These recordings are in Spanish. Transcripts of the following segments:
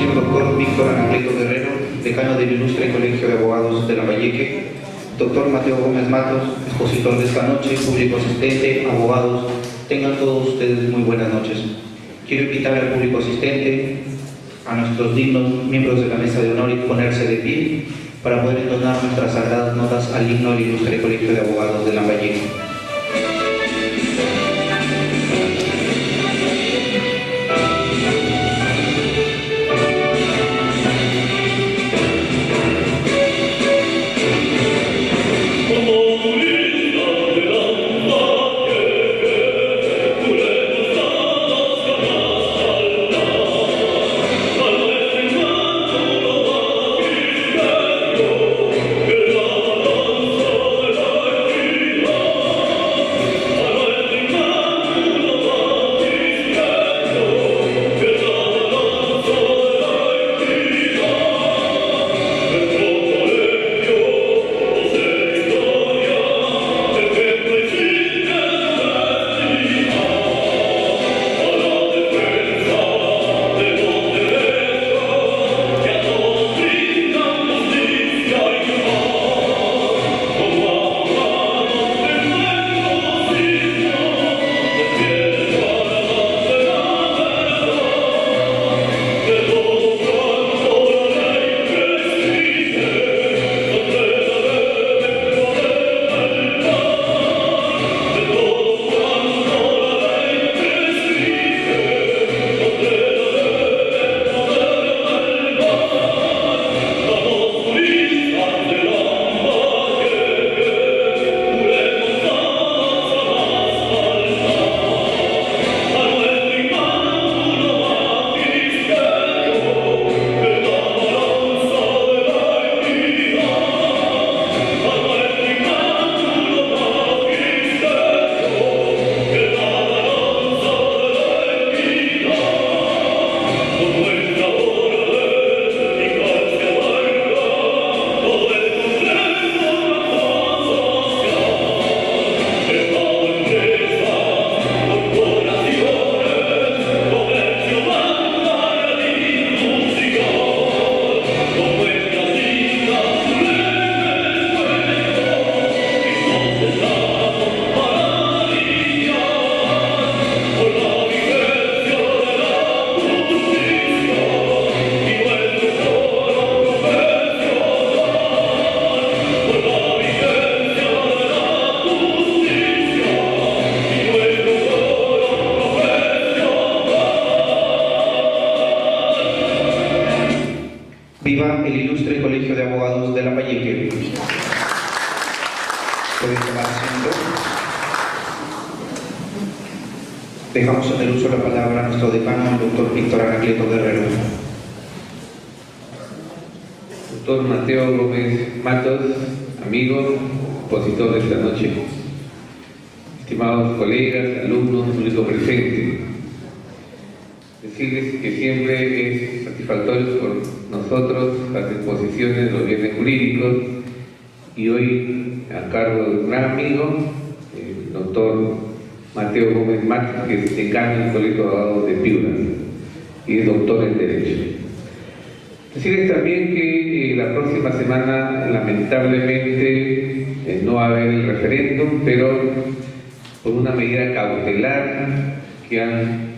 señor doctor Víctor Anacleto Guerrero, decano del Ilustre Colegio de Abogados de Lambayeque, doctor Mateo Gómez Matos, expositor de esta noche, público asistente, abogados, tengan todos ustedes muy buenas noches. Quiero invitar al público asistente, a nuestros dignos miembros de la mesa de honor y ponerse de pie para poder entonar nuestras sagradas notas al himno del Ilustre Colegio de Abogados de Lambayeque. Viva el Ilustre Colegio de Abogados de Lambayeque. Pueden tomar asiento. Dejamos en el uso de la palabra a nuestro decano, el doctor Víctor Anacleto Guerrero. Doctor Mateo Gómez Matos, amigo, expositor de esta noche. Estimados colegas, alumnos, público presente. Decirles que siempre es satisfactorio por nosotros las exposiciones de los bienes jurídicos y hoy a cargo de un gran amigo, el doctor Mateo Gómez Matos, que es decano del Colegio de Abogados de Piura y es doctor en Derecho. Decirles también que la próxima semana lamentablemente no va a haber el referéndum, pero por una medida cautelar que han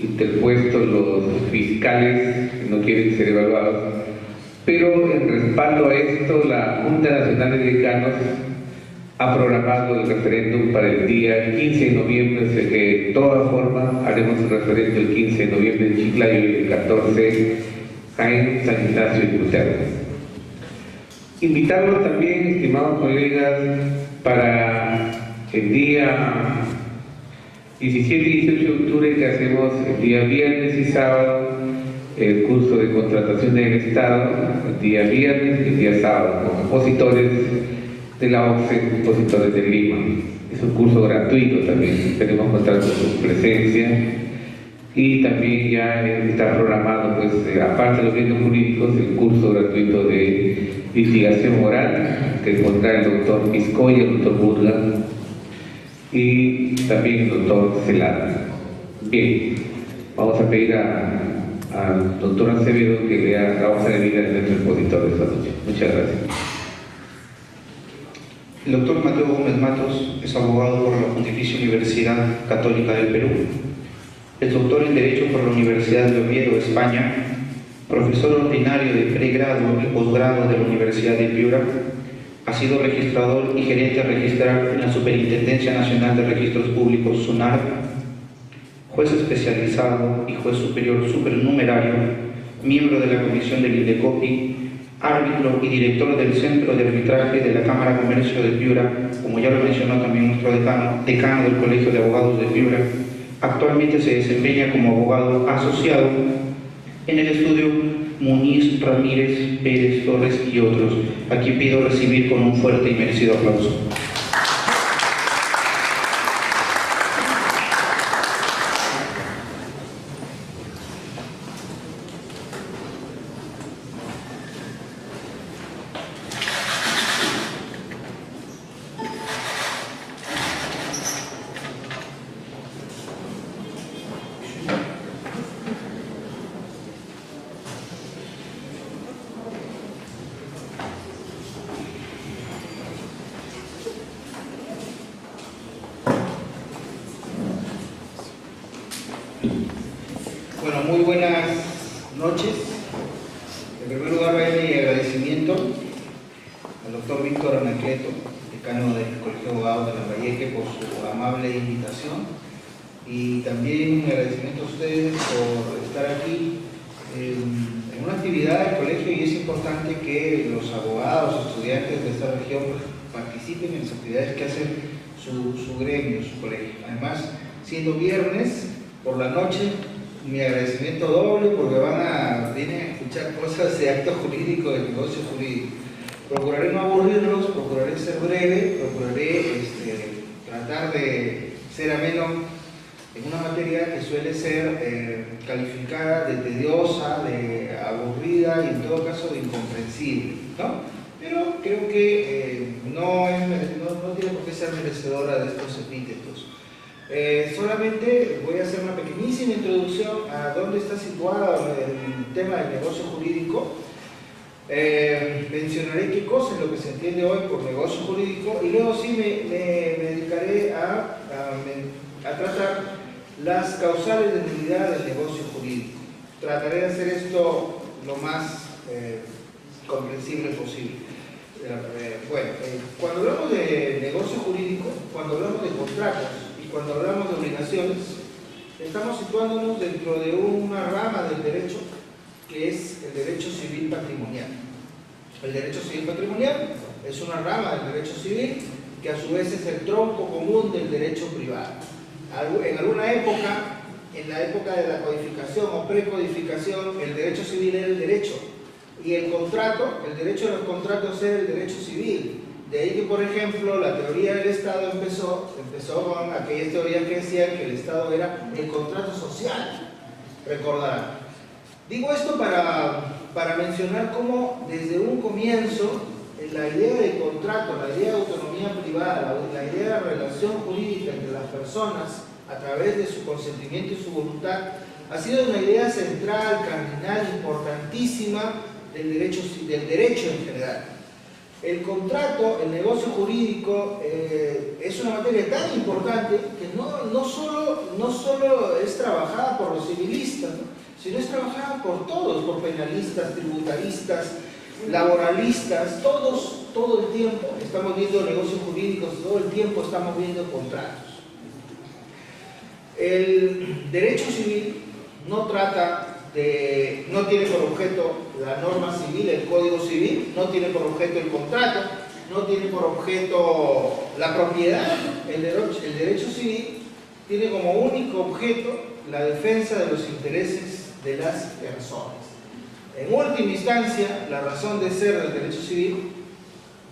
interpuesto los fiscales que no quieren ser evaluados, pero en respaldo a esto la Junta Nacional de Decanos ha programado el referéndum para el día 15 de noviembre, o sea que de todas formas haremos el referéndum el 15 de noviembre en Chiclayo y el 14 en San Ignacio y Cuterra. Invitarlos también, estimados colegas, para el día 17 y 18 de octubre, que hacemos el día viernes y sábado el curso de contratación del Estado, el día viernes y el día sábado, con expositores de la OCDE, expositores de Lima. Es un curso gratuito también, esperemos contar con su presencia. Y también ya está programado, pues, aparte de los bienes jurídicos, el curso gratuito de litigación oral, que pondrá el doctor Vizcoya, el doctor Burga y también el doctor Celada. Bien, vamos a pedir a al doctor Acevedo, que lea la hoja de vida de nuestro expositor de esta noche. Muchas gracias. El doctor Mateo Gómez Matos es abogado por la Pontificia Universidad Católica del Perú. Es doctor en Derecho por la Universidad de Oviedo, España, profesor ordinario de pregrado y posgrado de la Universidad de Piura. Ha sido registrador y gerente registral en la Superintendencia Nacional de Registros Públicos, SUNAR, juez especializado y juez superior supernumerario, miembro de la Comisión del INDECOPI, árbitro y director del Centro de Arbitraje de la Cámara de Comercio de Piura, como ya lo mencionó también nuestro decano del Colegio de Abogados de Piura. Actualmente se desempeña como abogado asociado en el estudio Muniz, Ramírez, Pérez, Torres y otros, a quien pido recibir con un fuerte y merecido aplauso. Bueno, muy buenas noches. En primer lugar, va mi agradecimiento al doctor Víctor Anacleto, decano del Colegio de Abogados de Lambayeque, por su amable invitación, y también un agradecimiento a ustedes por estar aquí en una actividad del colegio, y es importante que los abogados, estudiantes de esta región participen en las actividades que hacen su gremio, su colegio. Además, siendo viernes por la noche, mi agradecimiento doble, porque vienen a escuchar cosas de acto jurídico, de negocio jurídico. Procuraré no aburrirlos, procuraré ser breve, procuraré tratar de ser ameno en una materia que suele ser calificada de tediosa, de aburrida y en todo caso de incomprensible, ¿no? Pero creo que no tiene por qué ser merecedora de estos epítetos. Solamente voy a hacer una pequeñísima introducción a dónde está situado el tema del negocio jurídico. Mencionaré qué cosa es lo que se entiende hoy por negocio jurídico, y luego sí me dedicaré a tratar las causales de nulidad del negocio jurídico. Trataré de hacer esto lo más comprensible posible. Cuando hablamos de negocio jurídico, cuando hablamos de contratos, cuando hablamos de obligaciones, estamos situándonos dentro de una rama del derecho que es el derecho civil patrimonial. El derecho civil patrimonial es una rama del derecho civil que a su vez es el tronco común del derecho privado. En alguna época, en la época de la codificación o precodificación, el derecho civil era el derecho, y el contrato, el derecho de los contratos era el derecho civil. De ahí que, por ejemplo, la teoría del Estado empezó con aquellas teorías que decían que el Estado era el contrato social, recordarán. Digo esto para mencionar cómo desde un comienzo la idea de contrato, la idea de autonomía privada, la idea de relación jurídica entre las personas a través de su consentimiento y su voluntad ha sido una idea central, cardinal, importantísima del derecho en general. El contrato, el negocio jurídico, es una materia tan importante que no solo es trabajada por los civilistas, ¿no?, sino es trabajada por todos, por penalistas, tributaristas, laboralistas, todos, todo el tiempo estamos viendo negocios jurídicos, todo el tiempo estamos viendo contratos. El derecho civil no tiene por objeto la norma civil, el código civil, no tiene por objeto el contrato, no tiene por objeto la propiedad. El derecho civil tiene como único objeto la defensa de los intereses de las personas. En última instancia, la razón de ser del derecho civil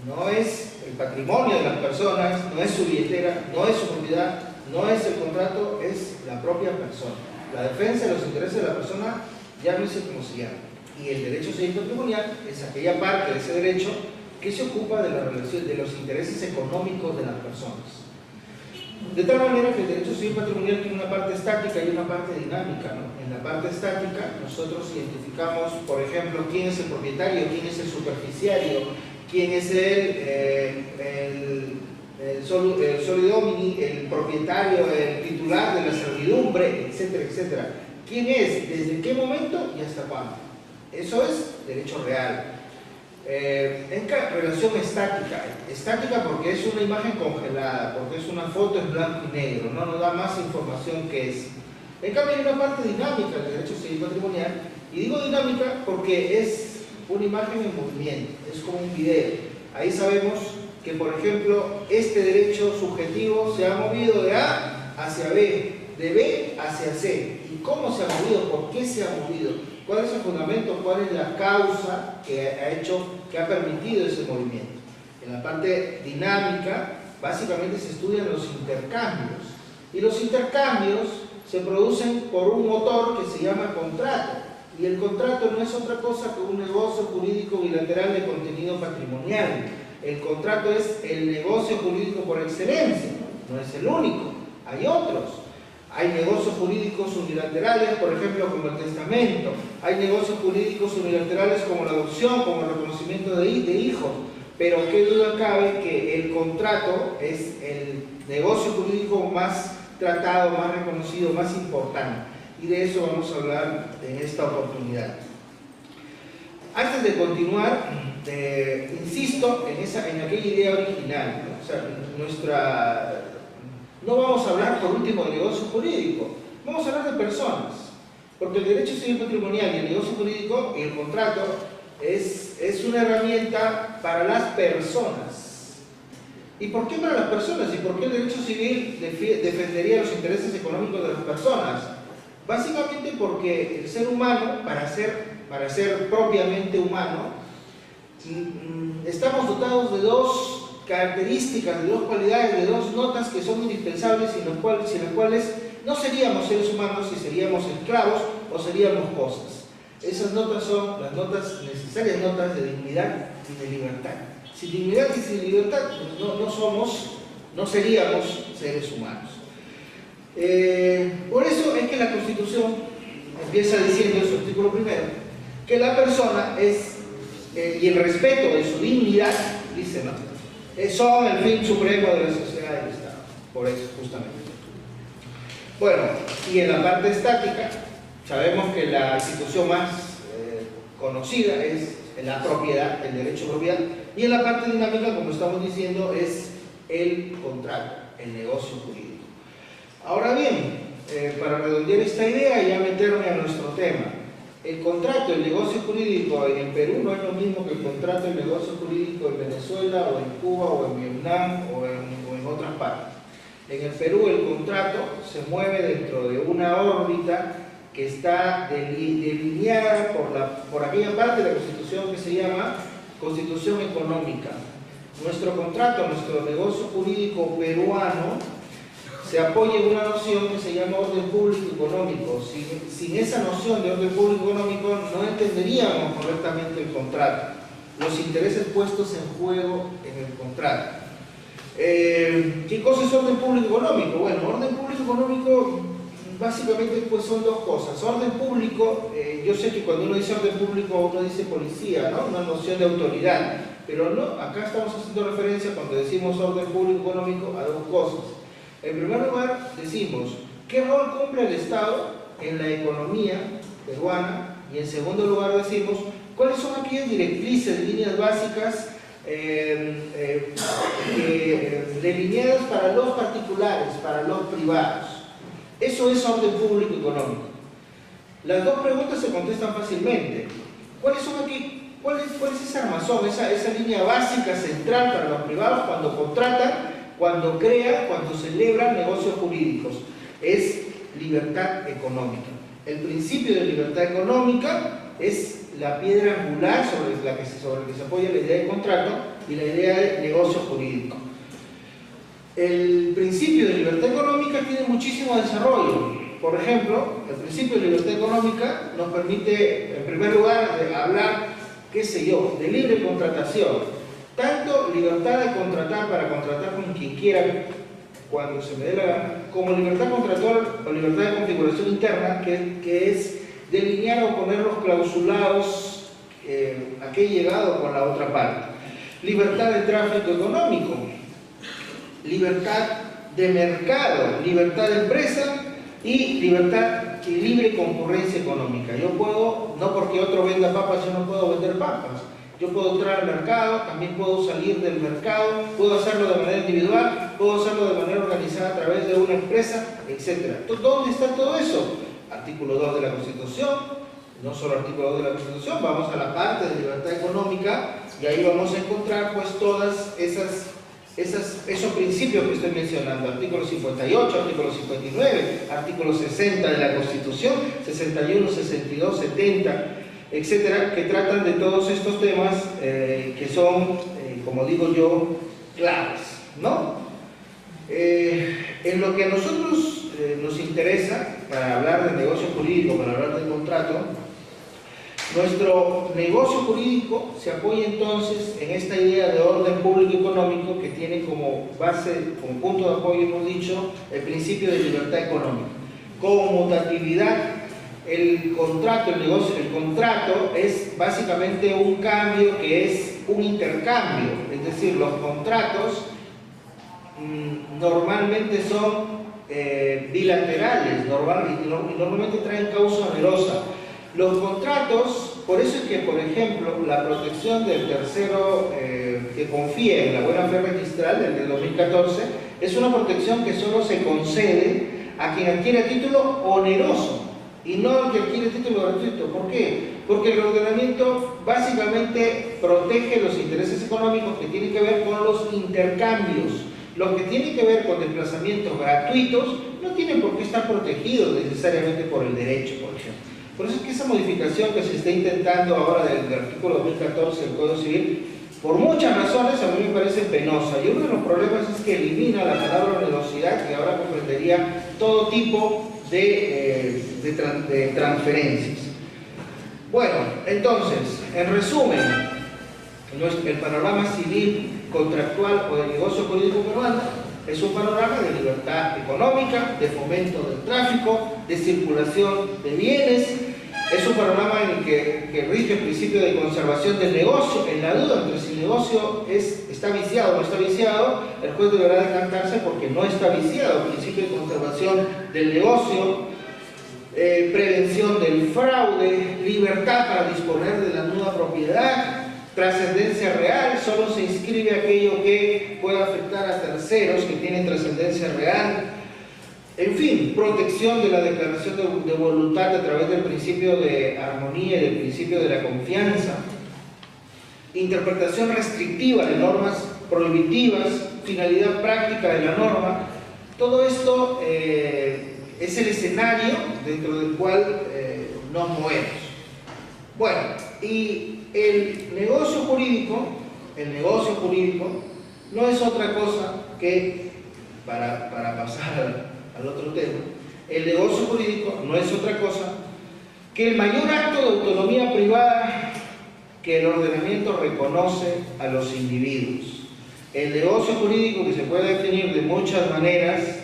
no es el patrimonio de las personas, no es su billetera, no es su propiedad, no es el contrato, es la propia persona. La defensa de los intereses de la persona, llámese como se llama. Y el derecho civil patrimonial es aquella parte de ese derecho que se ocupa de la relación de los intereses económicos de las personas. De tal manera que el derecho civil patrimonial tiene una parte estática y una parte dinámica, ¿no? En la parte estática nosotros identificamos, por ejemplo, quién es el propietario, quién es el superficiario, quién es el soli domini, el propietario, el titular de la servidumbre, etcétera, etcétera. ¿Quién es? ¿Desde qué momento y hasta cuándo? Eso es derecho real. Relación estática. Estática porque es una imagen congelada, porque es una foto en blanco y negro, no nos da más información que es. En cambio hay una parte dinámica del derecho civil patrimonial, y digo dinámica porque es una imagen en movimiento, es como un video. Ahí sabemos que, por ejemplo, este derecho subjetivo se ha movido de A hacia B, de B hacia C. ¿Y cómo se ha movido? ¿Por qué se ha movido? ¿Cuál es el fundamento? ¿Cuál es la causa que ha permitido ese movimiento? En la parte dinámica, básicamente se estudian los intercambios. Y los intercambios se producen por un motor que se llama contrato. Y el contrato no es otra cosa que un negocio jurídico bilateral de contenido patrimonial. El contrato es el negocio jurídico por excelencia, no es el único, hay otros. Hay negocios jurídicos unilaterales, por ejemplo, como el testamento. Hay negocios jurídicos unilaterales como la adopción, como el reconocimiento de hijos. Pero qué duda cabe que el contrato es el negocio jurídico más tratado, más reconocido, más importante. Y de eso vamos a hablar en esta oportunidad. Antes de continuar, insisto en aquella idea original, ¿no? O sea, no vamos a hablar por último de negocio jurídico, vamos a hablar de personas, porque el derecho civil patrimonial y el negocio jurídico y el contrato es una herramienta para las personas. ¿Y por qué para las personas? ¿Y por qué el derecho civil defendería los intereses económicos de las personas? Básicamente porque el ser humano, para ser propiamente humano, estamos dotados de dos características, de dos cualidades, de dos notas que son indispensables, sin las cuales no seríamos seres humanos si seríamos esclavos o seríamos cosas. Esas notas son las necesarias notas de dignidad y de libertad. Sin dignidad y sin libertad no seríamos seres humanos. Por eso es que la Constitución empieza diciendo en su artículo primero que la persona es, y el respeto de su dignidad, dice, ¿no?, son el fin supremo de la sociedad y del Estado. Por eso, justamente. Bueno, y en la parte estática, sabemos que la institución más conocida es la propiedad, el derecho de propiedad, y en la parte dinámica, como estamos diciendo, es el contrato, el negocio jurídico. Ahora bien, para redondear esta idea y ya meterme a nuestro tema, el contrato, el negocio jurídico en Perú no es lo mismo que el contrato, el negocio jurídico en Venezuela, o en Cuba, o en Vietnam, o en otras partes. En el Perú el contrato se mueve dentro de una órbita que está delineada por aquella parte de la Constitución que se llama Constitución Económica. Nuestro contrato, nuestro negocio jurídico peruano se apoya en una noción que se llama orden público económico. Sin esa noción de orden público económico no entenderíamos correctamente el contrato, los intereses puestos en juego en el contrato. ¿Qué cosa es orden público económico? Bueno, orden público económico básicamente pues son dos cosas. Orden público, yo sé que cuando uno dice orden público uno dice policía, ¿no?, una noción de autoridad, pero no, acá estamos haciendo referencia cuando decimos orden público económico a dos cosas. En primer lugar, decimos, ¿qué rol cumple el Estado en la economía peruana? Y en segundo lugar decimos, ¿cuáles son aquellas directrices, líneas básicas delineadas para los particulares, para los privados? Eso es orden público económico. Las dos preguntas se contestan fácilmente. ¿Cuáles son aquí? ¿Cuál es esa armazón, esa línea básica central para los privados cuando contratan, cuando crean, cuando celebran negocios jurídicos? Es libertad económica. El principio de libertad económica es la piedra angular sobre la que se apoya la idea de contrato y la idea de negocio jurídico. El principio de libertad económica tiene muchísimo desarrollo. Por ejemplo, el principio de libertad económica nos permite, en primer lugar, hablar, qué sé yo, de libre contratación. Tanto libertad de contratar para contratar con quien quiera cuando se me dé la gana, como libertad contractual o libertad de configuración interna, que es delinear o poner los clausulados a qué he llegado con la otra parte. Libertad de tráfico económico, libertad de mercado, libertad de empresa y libertad y libre concurrencia económica. Yo puedo, no porque otro venda papas, yo no puedo vender papas. Yo puedo entrar al mercado, también puedo salir del mercado, puedo hacerlo de manera individual, puedo hacerlo de manera organizada a través de una empresa, etc. ¿Dónde está todo eso? Artículo 2 de la Constitución, no solo artículo 2 de la Constitución, vamos a la parte de libertad económica y ahí vamos a encontrar pues todas esos principios que estoy mencionando, artículo 58, artículo 59, artículo 60 de la Constitución, 61, 62, 70, etcétera, que tratan de todos estos temas que son, como digo yo, claves, ¿no? En lo que a nosotros nos interesa, para hablar de negocio jurídico, para hablar del contrato, nuestro negocio jurídico se apoya entonces en esta idea de orden público económico que tiene como base, como punto de apoyo, hemos dicho, el principio de libertad económica. Conmutatividad, el contrato es básicamente un cambio que es un intercambio, es decir, los contratos normalmente son bilaterales, normalmente traen causa onerosa. Los contratos, por eso es que, por ejemplo, la protección del tercero que confía en la buena fe registral del 2014 es una protección que solo se concede a quien adquiere título oneroso y no al que adquiere título gratuito. ¿Por qué? Porque el ordenamiento básicamente protege los intereses económicos que tienen que ver con los intercambios. Los que tienen que ver con desplazamientos gratuitos no tienen por qué estar protegidos necesariamente por el derecho, por ejemplo. Por eso es que esa modificación que se está intentando ahora del artículo 2014 del Código Civil, por muchas razones a mí me parece penosa. Y uno de los problemas es que elimina la palabra onerosidad, que ahora comprendería todo tipo de transferencias. Bueno, entonces, en resumen, el panorama civil, contractual o de negocio jurídico peruano es un panorama de libertad económica, de fomento del tráfico, de circulación de bienes. Es un panorama en el que rige el principio de conservación del negocio. En la duda entre si el negocio está viciado o no está viciado, el juez deberá decantarse porque no está viciado. El principio de conservación del negocio, prevención del fraude, libertad para disponer de la nueva propiedad, trascendencia real, solo se inscribe aquello que pueda afectar a terceros que tienen trascendencia real. En fin, protección de la declaración de voluntad a través del principio de armonía y del principio de la confianza. Interpretación restrictiva de normas prohibitivas, finalidad práctica de la norma. Todo esto es el escenario dentro del cual nos movemos. Bueno, y el negocio jurídico no es otra cosa que, para pasar al otro tema, el negocio jurídico no es otra cosa que el mayor acto de autonomía privada que el ordenamiento reconoce a los individuos. El negocio jurídico, que se puede definir de muchas maneras,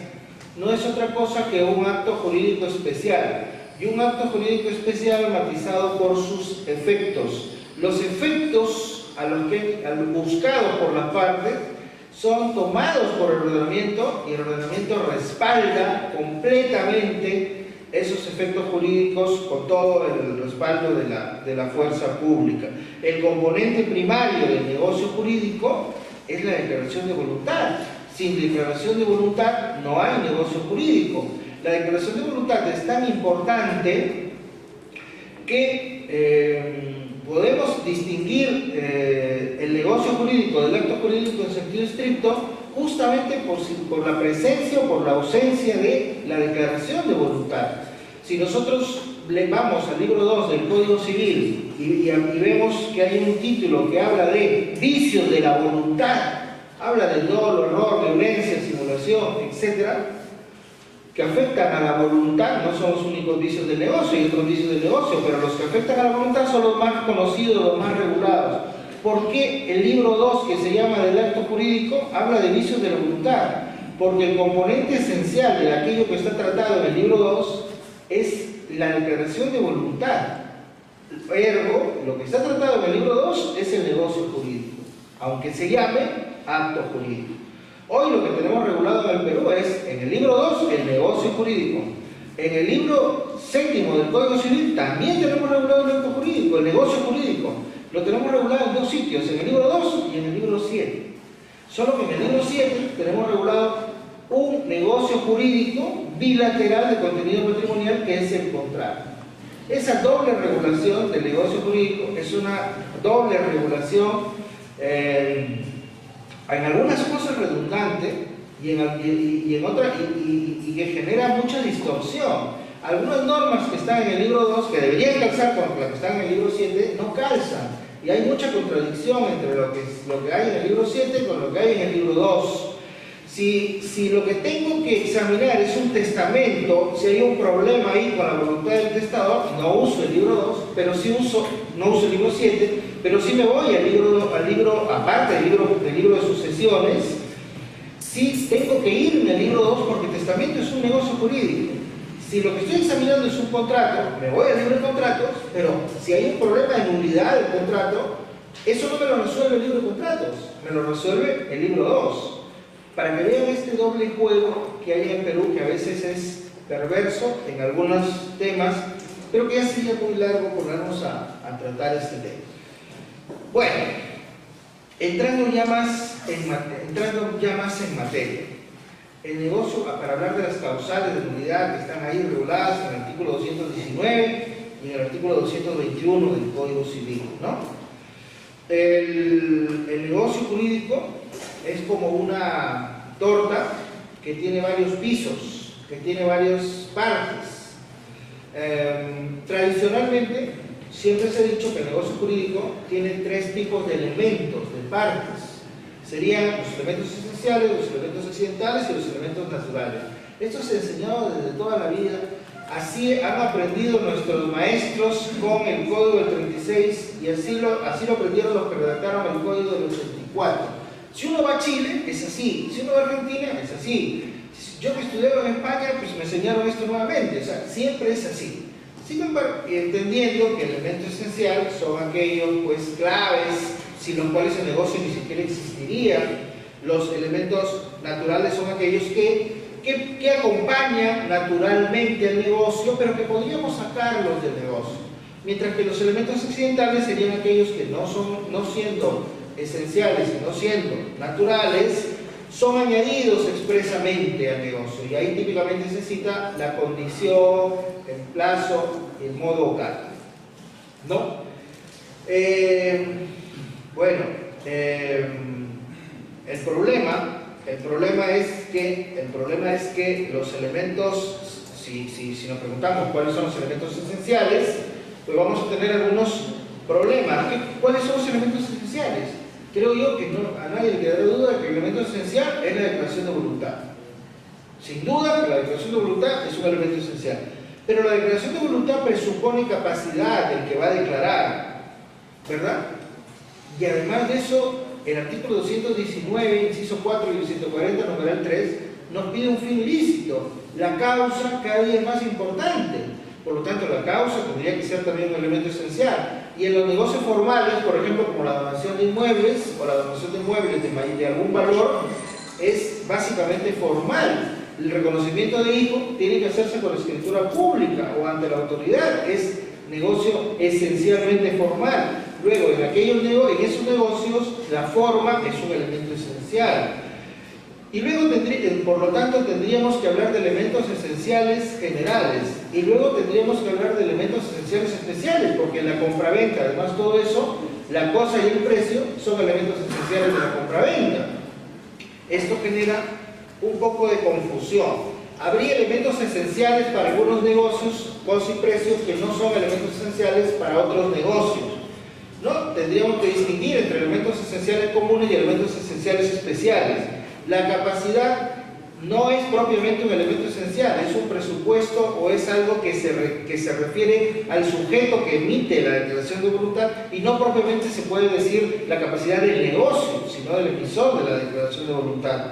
no es otra cosa que un acto jurídico especial, y un acto jurídico especial matizado por sus efectos. Los efectos buscados por las partes son tomados por el ordenamiento y el ordenamiento respalda completamente esos efectos jurídicos con todo el respaldo de la fuerza pública. El componente primario del negocio jurídico es la declaración de voluntad. Sin declaración de voluntad no hay negocio jurídico. La declaración de voluntad es tan importante que podemos distinguir el negocio jurídico del acto jurídico en sentido estricto justamente por la presencia o por la ausencia de la declaración de voluntad. Si nosotros vamos al libro 2 del Código Civil y vemos que hay un título que habla de vicios de la voluntad, habla del dolo, error, violencia, simulación, etcétera, que afectan a la voluntad. No son los únicos vicios del negocio, hay otros vicios del negocio, pero los que afectan a la voluntad son los más conocidos, los más regulados. ¿Por qué el libro 2, que se llama del acto jurídico, habla de vicios de la voluntad? porque el componente esencial de aquello que está tratado en el libro 2 es la declaración de voluntad. Ergo, lo que está tratado en el libro 2 es el negocio jurídico, aunque se llame acto jurídico. Hoy lo que tenemos regulado en el Perú es, en el libro 2, el negocio jurídico. En el libro 7 del Código Civil también tenemos regulado el acto jurídico, el negocio jurídico. Lo tenemos regulado en dos sitios, en el libro 2 y en el libro 7. Solo que en el libro 7 tenemos regulado un negocio jurídico bilateral de contenido patrimonial que es el contrato. Esa doble regulación del negocio jurídico es una doble regulación en algunas cosas redundante y en otras y que genera mucha distorsión. Algunas normas que están en el libro 2 que deberían calzar con las que están en el libro 7 no calzan y hay mucha contradicción entre lo que hay en el libro 7 con lo que hay en el libro 2. Si lo que tengo que examinar es un testamento, si hay un problema ahí con la voluntad del testador, no uso el libro 2, pero sí no uso el libro 7, pero sí me voy al libro aparte del libro de sucesiones, sí tengo que irme al libro 2 porque el testamento es un negocio jurídico. Si lo que estoy examinando es un contrato, me voy al libro de contratos, pero si hay un problema de nulidad del contrato, eso no me lo resuelve el libro de contratos, me lo resuelve el libro 2. Para que vean este doble juego que hay en Perú, que a veces es perverso en algunos temas, pero que ya sería muy largo ponernos a tratar este tema. Bueno, entrando ya más en materia. El negocio, para hablar de las causales de nulidad que están ahí reguladas en el artículo 219 y en el artículo 221 del Código Civil, ¿no? El negocio jurídico es como una torta que tiene varios pisos, que tiene varias partes. Tradicionalmente, siempre se ha dicho que el negocio jurídico tiene tres tipos de elementos, de partes. Serían los elementos esenciales, los elementos accidentales y los elementos naturales. Esto se ha enseñado desde toda la vida. Así han aprendido nuestros maestros con el Código del 36 y así lo aprendieron los que redactaron el Código del 84. Si uno va a Chile, es así. Si uno va a Argentina, es así. Yo que estudiaba en España, pues me enseñaron esto nuevamente. O sea, siempre es así. Sin embargo, entendiendo que el elemento esencial son aquellos, pues, claves, sin los cuales el negocio ni siquiera existiría. Los elementos naturales son aquellos que acompañan naturalmente al negocio, pero que podríamos sacarlos del negocio. Mientras que los elementos accidentales serían aquellos que no siendo esenciales y no siendo naturales, son añadidos expresamente al negocio. Y ahí típicamente se cita la condición, el plazo, el modo vocal. ¿No? El problema es que los elementos, si nos preguntamos cuáles son los elementos esenciales, pues vamos a tener algunos problemas. ¿Cuáles son los elementos esenciales? Creo yo que a nadie le quedará duda de que el elemento esencial es la declaración de voluntad. Sin duda que la declaración de voluntad es un elemento esencial. Pero la declaración de voluntad presupone capacidad del que va a declarar, ¿verdad? Y además de eso, el artículo 219, inciso 4 y el 140, numeral 3, nos pide un fin ilícito. La causa cada día es más importante. Por lo tanto, la causa tendría que ser también un elemento esencial. Y en los negocios formales, por ejemplo, como la donación de inmuebles o la donación de inmuebles de algún valor, es básicamente formal. El reconocimiento de hijo tiene que hacerse con escritura pública o ante la autoridad. Es negocio esencialmente formal. Luego, en esos negocios, la forma es un elemento esencial. Y luego, por lo tanto, tendríamos que hablar de elementos esenciales generales. Y luego tendríamos que hablar de elementos esenciales especiales, porque en la compraventa, además todo eso, la cosa y el precio son elementos esenciales de la compraventa. Esto genera un poco de confusión. Habría elementos esenciales para algunos negocios, cosa y precios, que no son elementos esenciales para otros negocios. ¿No? Tendríamos que distinguir entre elementos esenciales comunes y elementos esenciales especiales. La capacidad no es propiamente un elemento esencial, es un presupuesto o es algo que se refiere al sujeto que emite la declaración de voluntad y no propiamente se puede decir la capacidad del negocio, sino del emisor de la declaración de voluntad.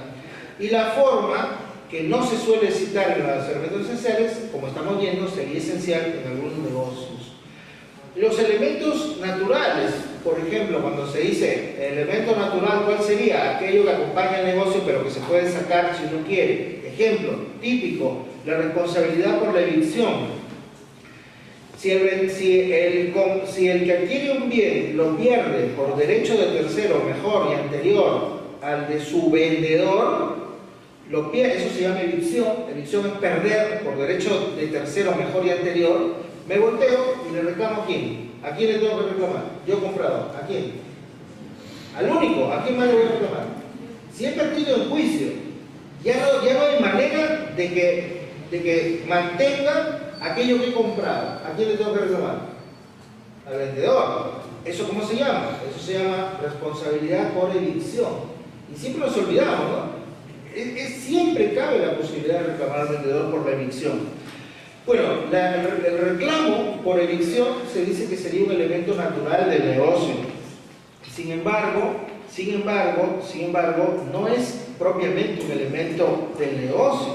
Y la forma que no se suele citar en los elementos esenciales, como estamos viendo, sería esencial en algunos negocios. Los elementos naturales, por ejemplo, cuando se dice elemento natural, ¿cuál sería? Aquello que acompaña al negocio pero que se puede sacar si uno quiere. Ejemplo típico, la responsabilidad por la evicción. Si el que adquiere un bien lo pierde por derecho de tercero mejor y anterior al de su vendedor, lo pierde, eso se llama evicción. Evicción es perder por derecho de tercero mejor y anterior. Me volteo y le reclamo a quién. ¿A quién le tengo que reclamar? Yo comprador. ¿A quién? Al único. ¿A quién más le voy a reclamar? Si he perdido en juicio, ya no hay manera de que mantenga aquello que he comprado. ¿A quién le tengo que reclamar? Al vendedor. ¿Eso cómo se llama? Eso se llama responsabilidad por evicción. Y siempre nos olvidamos, ¿no? Siempre cabe la posibilidad de reclamar al vendedor por la evicción. Bueno, el reclamo por evicción se dice que sería un elemento natural del negocio. Sin embargo, no es propiamente un elemento del negocio,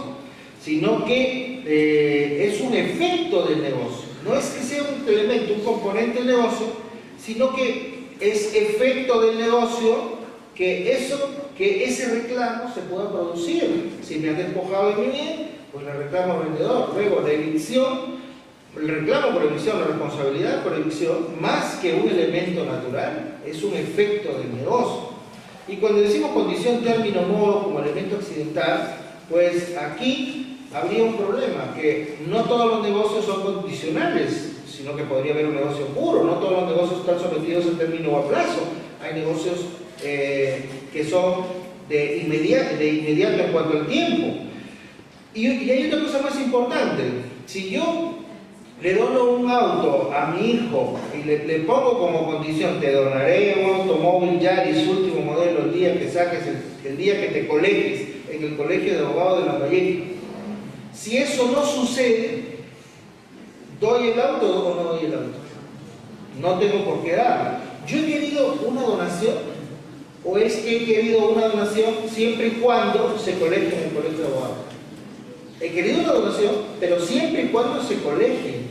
sino que es un efecto del negocio. No es que sea un elemento, un componente del negocio, sino que es efecto del negocio que ese reclamo se pueda producir. Si me han despojado de mi bien, pues le reclamo al vendedor. Luego, la evicción, el reclamo por evicción, la responsabilidad por evicción, más que un elemento natural, es un efecto del negocio. Y cuando decimos condición, término, modo como elemento accidental, pues aquí habría un problema, que no todos los negocios son condicionales, sino que podría haber un negocio puro. No todos los negocios están sometidos a término o a plazo. Hay negocios que son de inmediato en cuanto al tiempo. Y hay otra cosa más importante. Si yo le dono un auto a mi hijo y le pongo como condición, te donaré un automóvil Yaris último modelo el día que saques, el día que te colegies en el colegio de abogados de Lambayeque. Si eso no sucede, ¿doy el auto o no doy el auto? No tengo por qué darlo. ¿Yo he querido una donación? ¿O es que he querido una donación siempre y cuando se colegie en el colegio de abogados? He querido una donación, pero siempre y cuando se colegien.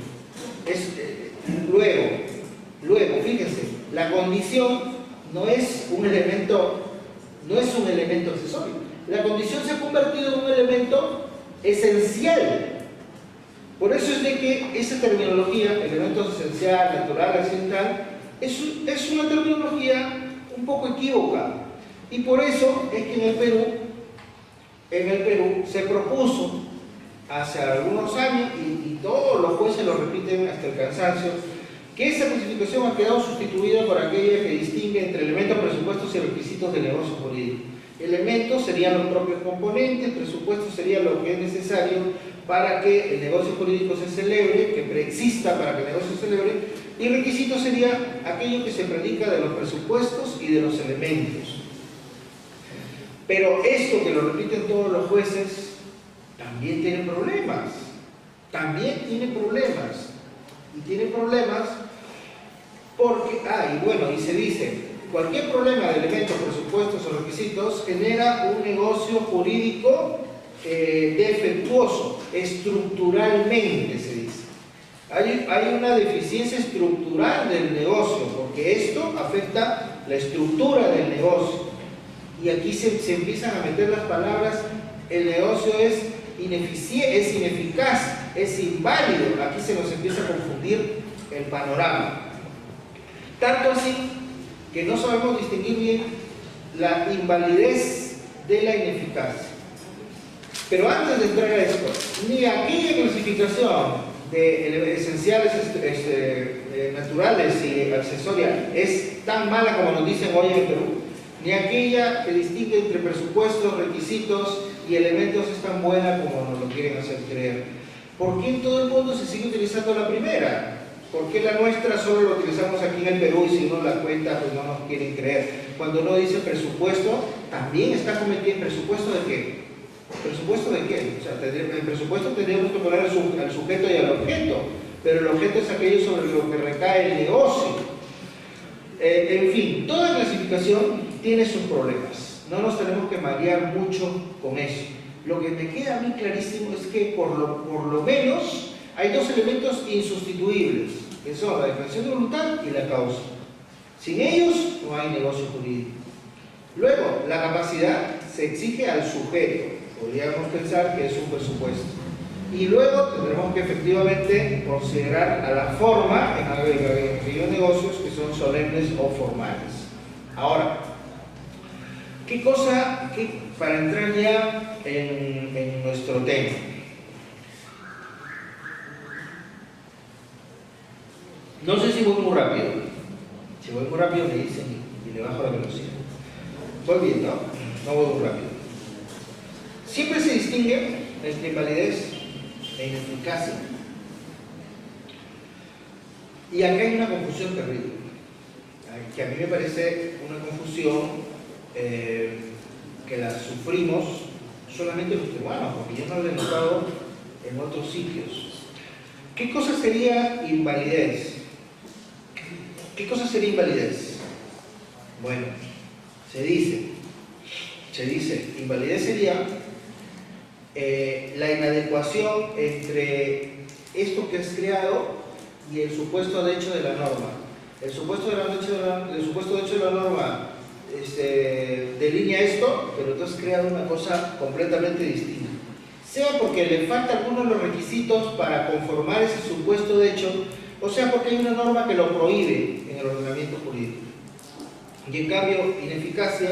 Luego, fíjense, la condición no es un elemento accesorio. La condición se ha convertido en un elemento esencial. Por eso es de que esa terminología, elementos esencial, natural, accidental, es una terminología un poco equívoca. Y por eso es que en el Perú se propuso hace algunos años, y todos los jueces lo repiten hasta el cansancio, que esa clasificación ha quedado sustituida por aquella que distingue entre elementos, presupuestos y requisitos de negocio jurídico. Elementos serían los propios componentes, presupuestos sería lo que es necesario para que el negocio jurídico se celebre, que preexista para que el negocio se celebre, y requisitos sería aquello que se predica de los presupuestos y de los elementos. Pero esto que lo repiten todos los jueces también tiene problemas. Y tiene problemas porque, y se dice, cualquier problema de elementos, presupuestos o requisitos genera un negocio jurídico defectuoso, estructuralmente se dice. Hay una deficiencia estructural del negocio, porque esto afecta la estructura del negocio. Y aquí se empiezan a meter las palabras, el negocio es ineficaz, es inválido. Aquí se nos empieza a confundir el panorama. Tanto así que no sabemos distinguir bien la invalidez de la ineficacia. Pero antes de entrar a esto, ni aquella clasificación de esenciales naturales y accesorias es tan mala como nos dicen hoy en Perú, ni aquella que distingue entre presupuestos, requisitos y elementos es tan buena como nos lo quieren hacer creer. ¿Por qué en todo el mundo se sigue utilizando la primera? ¿Por qué la nuestra solo la utilizamos aquí en el Perú y si uno la cuenta pues no nos quieren creer? Cuando uno dice presupuesto, también está cometiendo presupuesto de qué. ¿Presupuesto de qué? O sea, en el presupuesto tendríamos que poner al sujeto y al objeto, pero el objeto es aquello sobre lo que recae el negocio. En fin, toda clasificación tiene sus problemas. no nos tenemos que marear mucho con eso. Lo que me queda a mí clarísimo es que por lo menos hay dos elementos insustituibles, que son la declaración de voluntad y la causa. Sin ellos no hay negocio jurídico. Luego, la capacidad se exige al sujeto. Podríamos pensar que es un presupuesto. Y luego tendremos que efectivamente considerar a la forma en aquellos negocios que son solemnes o formales. Ahora, para entrar ya en nuestro tema. No sé si voy muy rápido. Si voy muy rápido me dicen y le bajo la velocidad. Voy bien, ¿no? No voy muy rápido. Siempre se distingue entre invalidez e ineficacia. Y acá hay una confusión terrible, que a mí me parece una confusión que la sufrimos solamente los peruanos, porque yo no lo he notado en otros sitios. ¿Qué cosa sería invalidez? ¿Qué cosa sería invalidez? Bueno, se dice, invalidez sería la inadecuación entre esto que es creado y el supuesto de hecho de la norma. El supuesto de hecho de la norma delinea esto, pero tú has creado una cosa completamente distinta. Sea porque le faltan algunos de los requisitos para conformar ese supuesto de hecho, o sea porque hay una norma que lo prohíbe en el ordenamiento jurídico. Y en cambio, ineficacia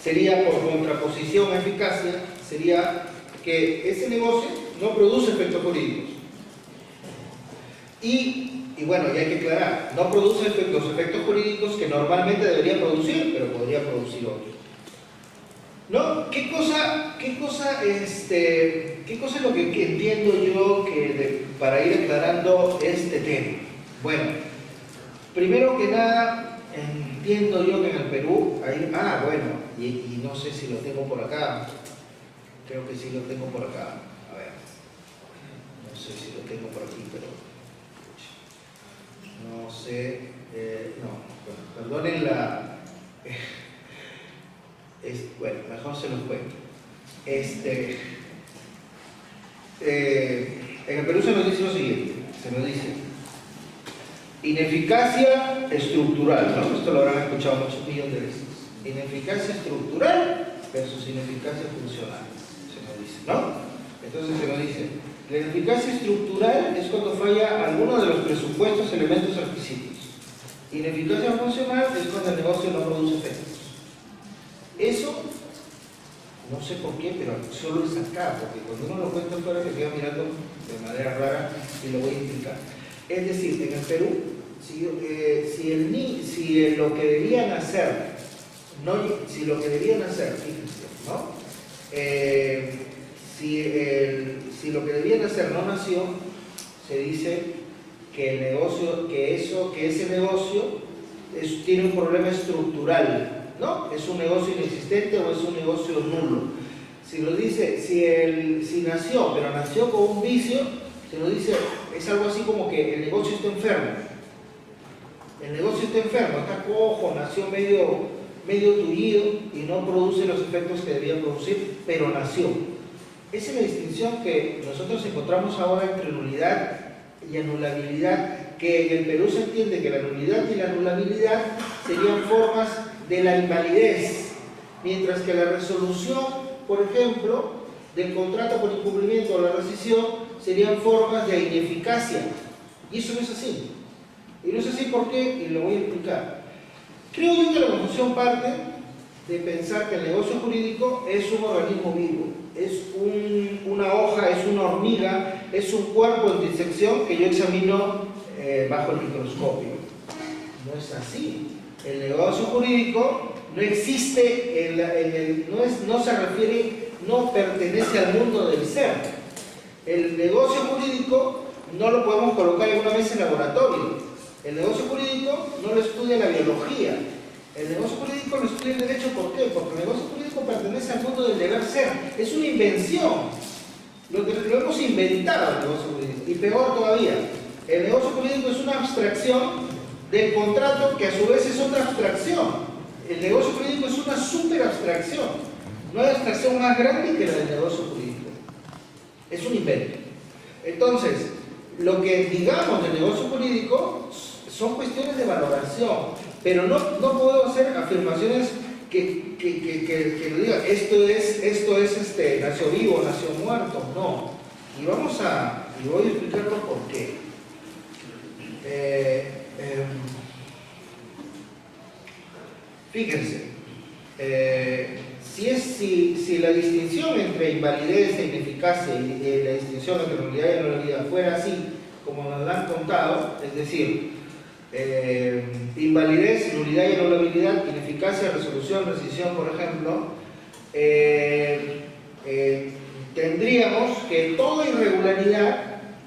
sería, por contraposición a eficacia, sería que ese negocio no produce efectos jurídicos. Y bueno, ya hay que aclarar, no produce los efectos jurídicos que normalmente debería producir, pero podría producir otros. ¿No? ¿Qué cosa es lo que entiendo yo para ir aclarando este tema? Bueno, primero que nada, entiendo yo que en el Perú hay... y no sé si lo tengo por acá. Creo que sí lo tengo por acá. A ver. No sé si lo tengo por aquí, pero... No sé... perdonen la... bueno, mejor se los cuento. En el Perú se nos dice lo siguiente. Se nos dice ineficacia estructural, ¿no? Esto lo habrán escuchado muchos millones de veces. Ineficacia estructural versus ineficacia funcional, se nos dice, ¿no? Entonces se nos dice, la ineficacia estructural es cuando falla alguno de los presupuestos, elementos, requisitos. Ineficacia funcional es cuando el negocio no produce efectos. Eso, no sé por qué, pero solo es acá, porque cuando uno lo cuenta fuera se queda mirando de manera rara y lo voy a explicar. Es decir, en el Perú, si lo que debían hacer, fíjense, ¿no? Si lo que debían hacer no nació, se dice que ese negocio tiene un problema estructural, ¿no? Es un negocio inexistente o es un negocio nulo. Si nació, pero nació con un vicio, se nos dice, es algo así como que el negocio está enfermo. El negocio está enfermo, está cojo, nació medio tullido y no produce los efectos que debía producir, pero nació. Esa es la distinción que nosotros encontramos ahora entre nulidad y anulabilidad, que en el Perú se entiende que la nulidad y la anulabilidad serían formas de la invalidez, mientras que la resolución, por ejemplo, del contrato por incumplimiento o la rescisión serían formas de ineficacia. Y eso no es así. Y no es así ¿por qué? Y lo voy a explicar. Creo yo que la confusión parte de pensar que el negocio jurídico es un organismo vivo, es una hoja, es una hormiga, es un cuerpo en disección que yo examino bajo el microscopio. No es así. El negocio jurídico no existe, no pertenece al mundo del ser. El negocio jurídico no lo podemos colocar en una mesa en laboratorio. El negocio jurídico no lo estudia la biología. El negocio jurídico lo estudia el derecho. ¿Por qué? Porque el negocio jurídico pertenece al mundo del deber ser. Es una invención. Lo hemos inventado el negocio jurídico. Y peor todavía, el negocio jurídico es una abstracción del contrato que a su vez es otra abstracción. El negocio jurídico es una super abstracción. No hay abstracción más grande que la del negocio jurídico. Es un invento. Entonces, lo que digamos del negocio jurídico son cuestiones de valoración, pero no puedo hacer afirmaciones que lo digan, esto es nació vivo, nació muerto, no. Y voy a explicarlo por qué. Fíjense, si la distinción entre invalidez e ineficacia y la distinción entre nulidad y nulidad fuera así, como nos la han contado, es decir, invalidez, nulidad y anulabilidad, ineficacia, resolución, rescisión, por ejemplo, tendríamos que toda irregularidad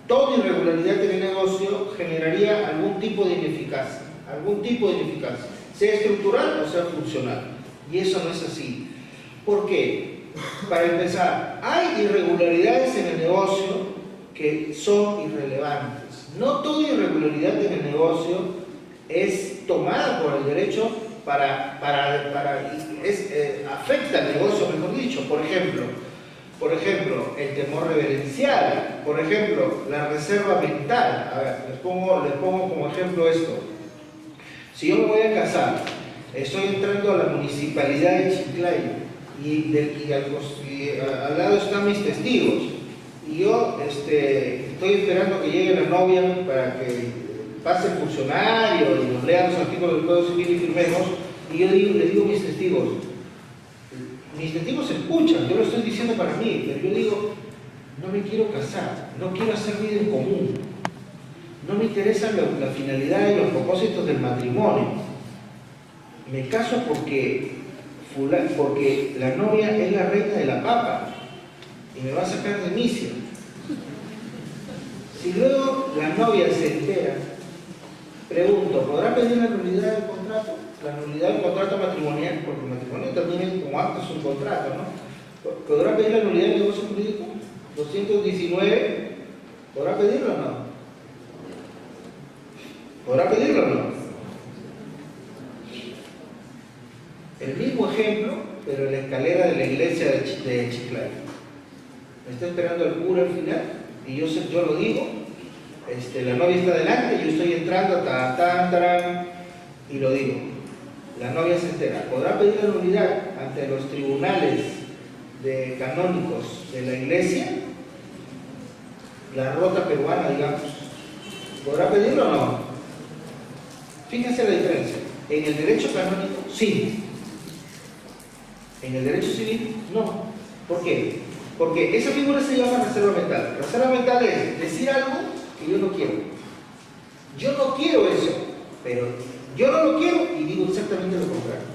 en el negocio generaría algún tipo de ineficacia, sea estructural o sea funcional, y eso no es así. ¿Por qué? Para empezar, hay irregularidades en el negocio que son irrelevantes. No toda irregularidad en el negocio es tomada por el derecho afecta al negocio, mejor dicho. Por ejemplo, el temor reverencial, por ejemplo, la reserva mental. A ver, les pongo como ejemplo esto. Si yo me voy a casar, estoy entrando a la municipalidad de Chiclayo y al lado están mis testigos y yo estoy esperando que llegue la novia para que pase el funcionario y nos lea los artículos del Código Civil y firmemos, y yo le digo a mis testigos escuchan, yo lo estoy diciendo para mí, pero yo digo, no me quiero casar, no quiero hacer vida en común, no me interesa la finalidad y los propósitos del matrimonio, me caso porque la novia es la reina de la papa y me va a sacar de misión. Si luego la novia se entera, pregunto, ¿podrá pedir la nulidad del contrato? La nulidad del contrato matrimonial, porque el matrimonio también como acto es un contrato, ¿no? ¿Podrá pedir la nulidad del negocio jurídico? 219, ¿podrá pedirlo o no? ¿Podrá pedirlo o no? El mismo ejemplo, pero en la escalera de la iglesia de Chiclayo. Me está esperando el cura al final, y yo lo digo, la novia está delante, yo estoy entrando, y lo digo. La novia se entera. ¿Podrá pedir la nulidad ante los tribunales canónicos de la iglesia? La rota peruana, digamos. ¿Podrá pedirlo o no? Fíjense la diferencia. En el derecho canónico, sí. En el derecho civil, no. ¿Por qué? Porque esa figura se llama reserva mental. Reserva mental es decir algo que yo no quiero. Yo no quiero eso, pero yo no lo quiero y digo exactamente lo contrario.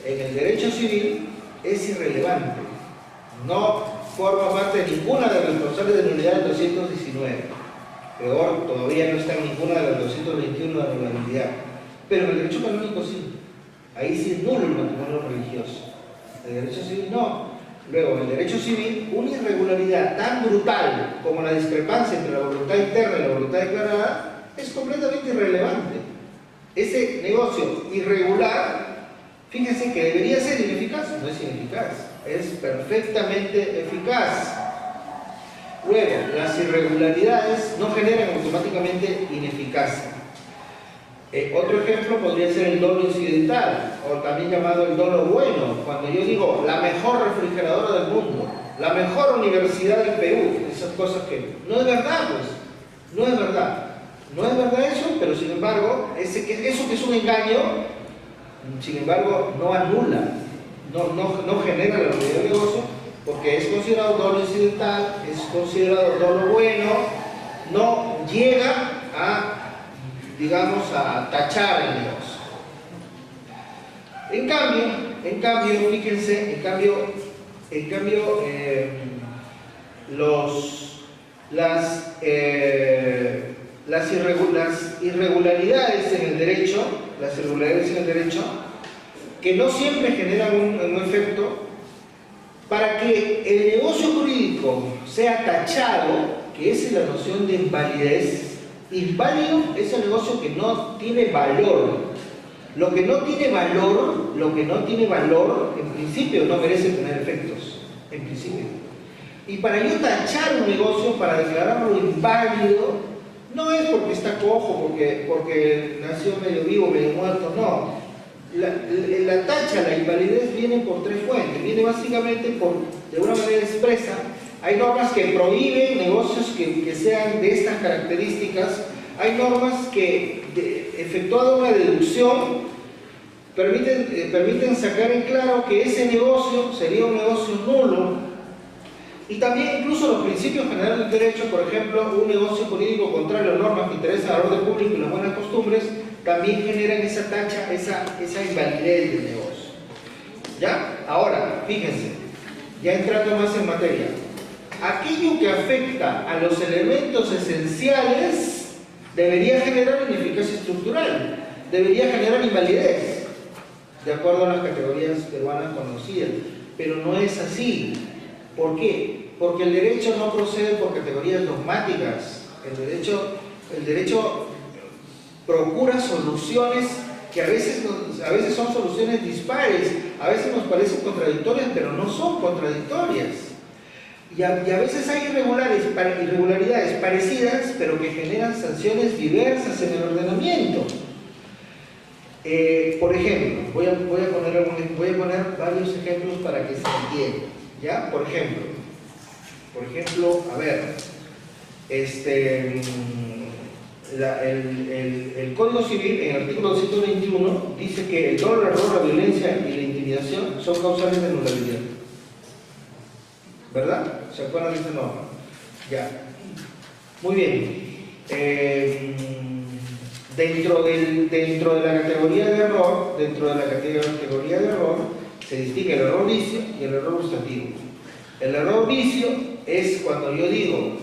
En el derecho civil es irrelevante. No forma parte de ninguna de las responsables de nulidad del 219. Peor, todavía no está en ninguna de las 221 de la nulidad. Pero en el derecho canónico sí. Ahí sí es nulo el matrimonio religioso. En el derecho civil no. Luego, en el derecho civil, una irregularidad tan brutal como la discrepancia entre la voluntad interna y la voluntad declarada es completamente irrelevante. Ese negocio irregular, fíjense que debería ser ineficaz, no es ineficaz, es perfectamente eficaz. Luego, las irregularidades no generan automáticamente ineficacia. Otro ejemplo podría ser el dolo incidental, o también llamado el dolo bueno. Cuando yo digo la mejor refrigeradora del mundo, la mejor universidad del Perú, esas cosas que no es verdad, pues, no es verdad. No es verdad eso, pero sin embargo, eso que es un engaño, sin embargo, no anula, no genera la nulidad del negocio, porque es considerado dolo incidental, es considerado dolo bueno, no llega a, digamos, a tachar el negocio. En cambio, fíjense, las irregularidades en el derecho, que no siempre generan un efecto, para que el negocio jurídico sea tachado, que es la noción de invalidez. Inválido es el negocio que no tiene valor. Lo que no tiene valor, en principio no merece tener efectos, en principio. Y para yo tachar un negocio, para declararlo inválido, no es porque está cojo, porque nació medio vivo, medio muerto, no. La tacha, la invalidez viene por tres fuentes. Viene básicamente de una manera expresa. Hay normas que prohíben negocios que sean de estas características. Hay normas que, efectuada una deducción, permiten sacar en claro que ese negocio sería un negocio nulo. Y también incluso los principios generales del derecho, por ejemplo, un negocio jurídico contrario a normas que interesan al orden público y las buenas costumbres, también generan esa tacha, esa invalidez del negocio. ¿Ya? Ahora, fíjense, ya entrando más en materia, aquello que afecta a los elementos esenciales debería generar ineficacia estructural, debería generar invalidez, de acuerdo a las categorías peruanas conocidas, pero no es así. ¿Por qué? Porque el derecho no procede por categorías dogmáticas. El derecho procura soluciones que a veces son soluciones dispares, a veces nos parecen contradictorias, pero no son contradictorias. Y a veces hay irregularidades parecidas, pero que generan sanciones diversas en el ordenamiento. Por ejemplo, voy a poner varios ejemplos para que se entienda. ¿Ya? Por ejemplo, a ver, el Código Civil, en el artículo 221, dice que el dolo, el error, la violencia y la intimidación son causales de nulidad. ¿Verdad? ¿Se acuerdan de esta norma? Ya. Muy bien. Dentro de la categoría de error, se distingue el error vicio y el error sustantivo. El error vicio es cuando yo digo,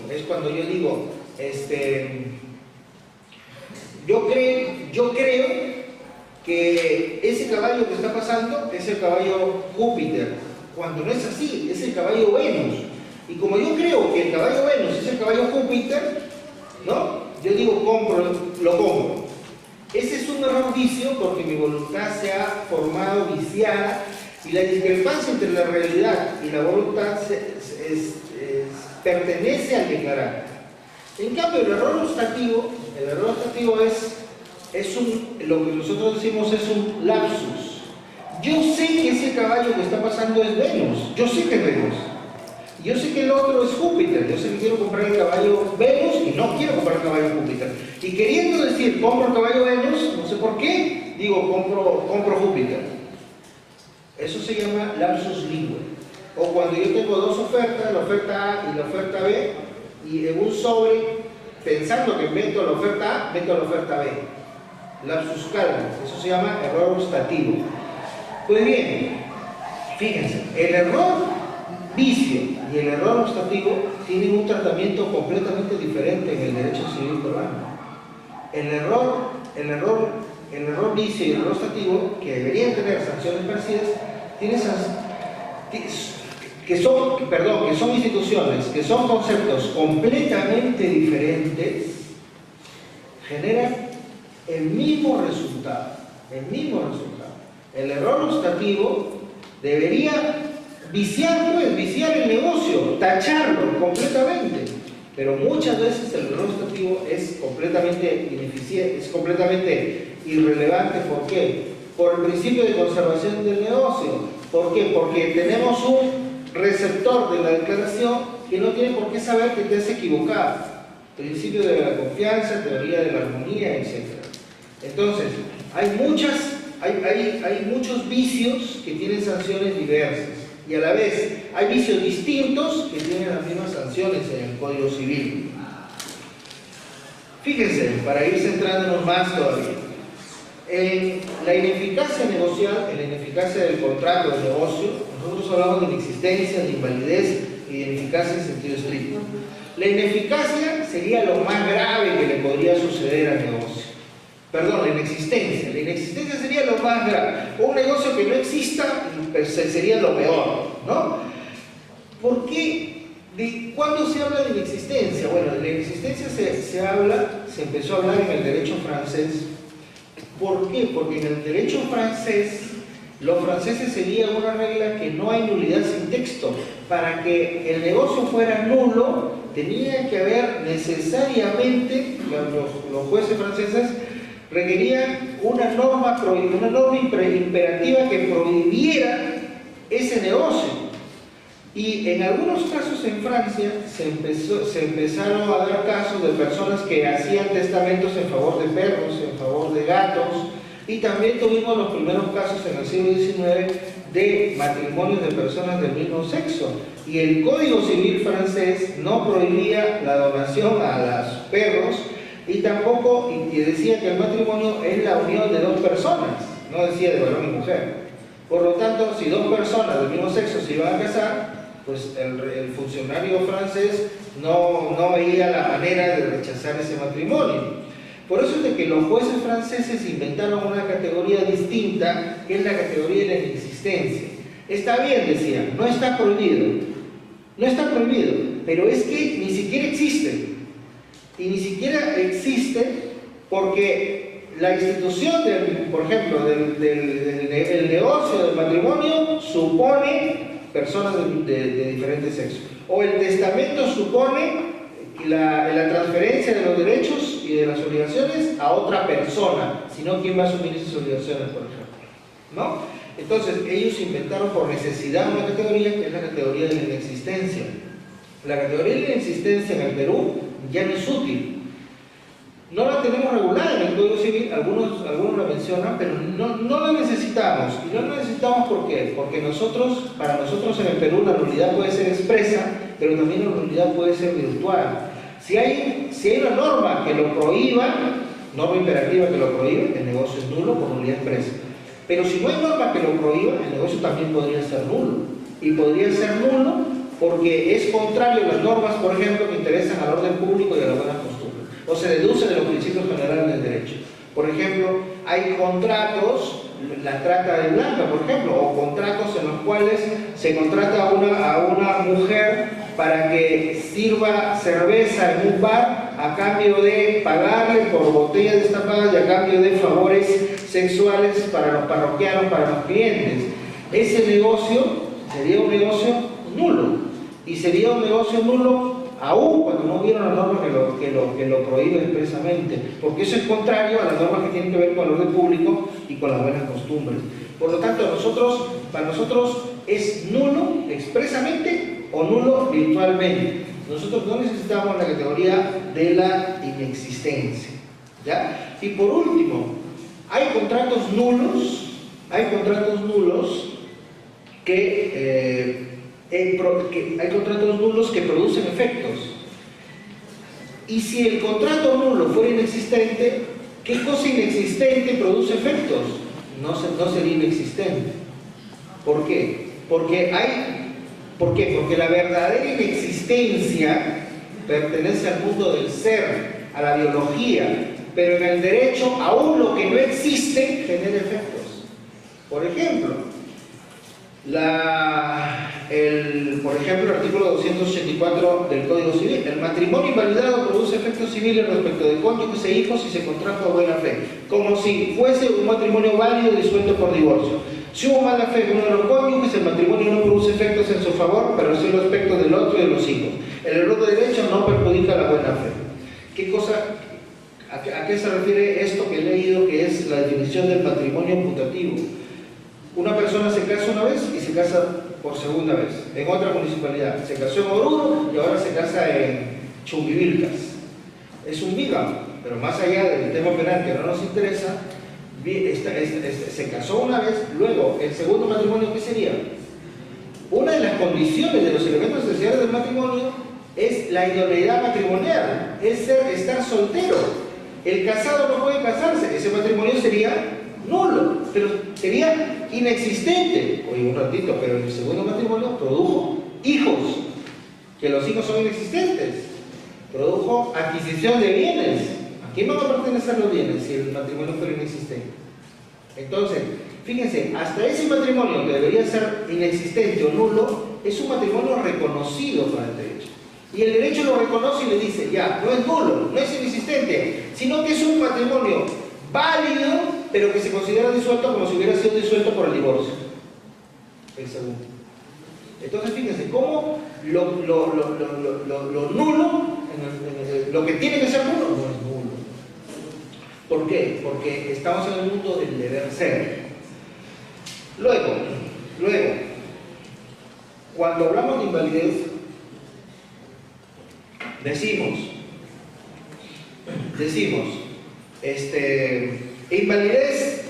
yo creo que ese caballo que está pasando es el caballo Júpiter, cuando no es así, es el caballo Venus. Y como yo creo que el caballo Venus es el caballo Júpiter, ¿no? Yo digo lo compro. Ese es un error vicio porque mi voluntad se ha formado viciada y la discrepancia entre la realidad y la voluntad pertenece al declarar. En cambio, el error ostativo es lo que nosotros decimos es un lapsus. Yo sé que ese caballo que está pasando es Venus, yo sé que es Venus. Yo sé que el otro es Júpiter, yo sé que quiero comprar el caballo Venus y no quiero comprar el caballo Júpiter. Y queriendo decir, compro el caballo Venus, no sé por qué, digo, compro Júpiter. Eso se llama lapsus linguae. O cuando yo tengo dos ofertas, la oferta A y la oferta B, y en un sobre, pensando que meto la oferta A, meto la oferta B. Lapsus calmo, eso se llama error ostativo. Pues bien, fíjense, el error vicio y el error ostativo tienen un tratamiento completamente diferente en el derecho civil peruano. El error vicio y el error ostativo, que deberían tener sanciones parecidas, que son instituciones, que son conceptos completamente diferentes, generan el mismo resultado. El error ostativo debería viciar el negocio, tacharlo completamente. Pero muchas veces el error ostativo es completamente ineficiente, es completamente irrelevante. ¿Por qué? Por el principio de conservación del negocio. ¿Por qué? Porque tenemos un receptor de la declaración que no tiene por qué saber que te has equivocado. Principio de la confianza, teoría de la armonía, etc. Entonces, hay muchos vicios que tienen sanciones diversas. Y a la vez hay vicios distintos que tienen las mismas sanciones en el Código Civil. Fíjense, para ir centrándonos más todavía, en la ineficacia negocial, en la ineficacia del contrato de negocio, nosotros hablamos de inexistencia, de invalidez y de ineficacia en sentido estricto. La ineficacia sería lo más grave que le podría suceder al negocio. Perdón, la inexistencia. La inexistencia sería lo más grave. Un negocio que no exista sería lo peor, ¿no? ¿Por qué? ¿Cuándo se habla de inexistencia? Bueno, de la inexistencia se empezó a hablar en el derecho francés ¿Por qué? Porque en el derecho francés, los franceses seguían una regla que no hay nulidad sin texto. Para que el negocio fuera nulo, tenía que haber necesariamente, los jueces franceses requerían una norma imperativa que prohibiera ese negocio. Y en algunos casos en Francia se empezaron a dar casos de personas que hacían testamentos en favor de perros, en favor de gatos, y también tuvimos los primeros casos en el siglo XIX de matrimonios de personas del mismo sexo. Y el Código Civil francés no prohibía la donación a los perros y tampoco y decía que el matrimonio es la unión de dos personas, no decía de varón y mujer. Por lo tanto, si dos personas del mismo sexo se iban a casar, pues el funcionario francés no veía la manera de rechazar ese matrimonio. Por eso es de que los jueces franceses inventaron una categoría distinta, que es la categoría de la inexistencia. Está bien, decían, no está prohibido, pero es que ni siquiera existe. Y ni siquiera existe porque la institución, por ejemplo, del negocio del matrimonio supone personas de diferentes sexos. O el testamento supone la transferencia de los derechos y de las obligaciones a otra persona, sino quién va a asumir esas obligaciones, por ejemplo, ¿no? Entonces ellos inventaron por necesidad una categoría que es la categoría de la inexistencia. La categoría de la inexistencia en el Perú ya no es útil. No la tenemos regulada en el Código Civil, algunos la mencionan, pero no la necesitamos. Y no la necesitamos ¿por qué? Porque para nosotros en el Perú la nulidad puede ser expresa, pero también la nulidad puede ser virtual. Si hay una norma que lo prohíba, norma imperativa que lo prohíbe, el negocio es nulo por nulidad expresa. Pero si no hay norma que lo prohíba, el negocio también podría ser nulo. Y podría ser nulo porque es contrario a las normas, por ejemplo, que interesan al orden público y a la buena costumbre, o se deduce de los principios generales del derecho. Por ejemplo, hay contratos, la trata de blanca, por ejemplo, o contratos en los cuales se contrata a una mujer para que sirva cerveza en un bar a cambio de pagarle por botellas destapadas y a cambio de favores sexuales para los parroquianos, para los clientes. Ese negocio sería un negocio nulo, y sería un negocio nulo aún cuando no hubiera una norma que lo prohíbe expresamente, porque eso es contrario a las normas que tienen que ver con el orden público y con las buenas costumbres. Por lo tanto, para nosotros es nulo expresamente o nulo virtualmente. Nosotros no necesitamos la categoría de la inexistencia, ¿ya? Y por último, hay contratos nulos que producen efectos. Y si el contrato nulo fuera inexistente, ¿qué cosa inexistente produce efectos? No sería inexistente. ¿Por qué? Porque la verdadera inexistencia pertenece al mundo del ser, a la biología, pero en el derecho, aún lo que no existe genera efectos. Por ejemplo, el artículo 284 del Código Civil: el matrimonio invalidado produce efectos civiles respecto de cónyuges e hijos si se contrajo a buena fe, como si fuese un matrimonio válido disuelto por divorcio. Si hubo mala fe de uno de los cónyuges, el matrimonio no produce efectos en su favor, pero sí los efectos del otro y de los hijos. El error de derecho no perjudica la buena fe. ¿A qué se refiere esto que he leído, que es la definición del matrimonio putativo? Una persona se casa una vez y se casa por segunda vez en otra municipalidad. Se casó en Oruro y ahora se casa en Chumbivilcas. Es un bígamo, pero más allá del tema penal que no nos interesa, se casó una vez. Luego, el segundo matrimonio, ¿qué sería? Una de las condiciones de los elementos esenciales del matrimonio es la idoneidad matrimonial, es estar soltero. El casado no puede casarse, ese matrimonio sería nulo, pero sería inexistente. Oye, un ratito, pero el segundo matrimonio produjo hijos, que los hijos son inexistentes. Produjo adquisición de bienes. ¿A quién van a pertenecer los bienes si el matrimonio fuera inexistente? Entonces, fíjense, hasta ese matrimonio que debería ser inexistente o nulo, es un matrimonio reconocido por el derecho. Y el derecho lo reconoce y le dice, ya, no es nulo, no es inexistente, sino que es un matrimonio válido, que se considera disuelto como si hubiera sido disuelto por el divorcio. El segundo. Entonces, fíjense, cómo lo nulo, lo que tiene que ser nulo, no es nulo. ¿Por qué? Porque estamos en el mundo del deber ser. Luego, cuando hablamos de invalidez, decimos, invalidez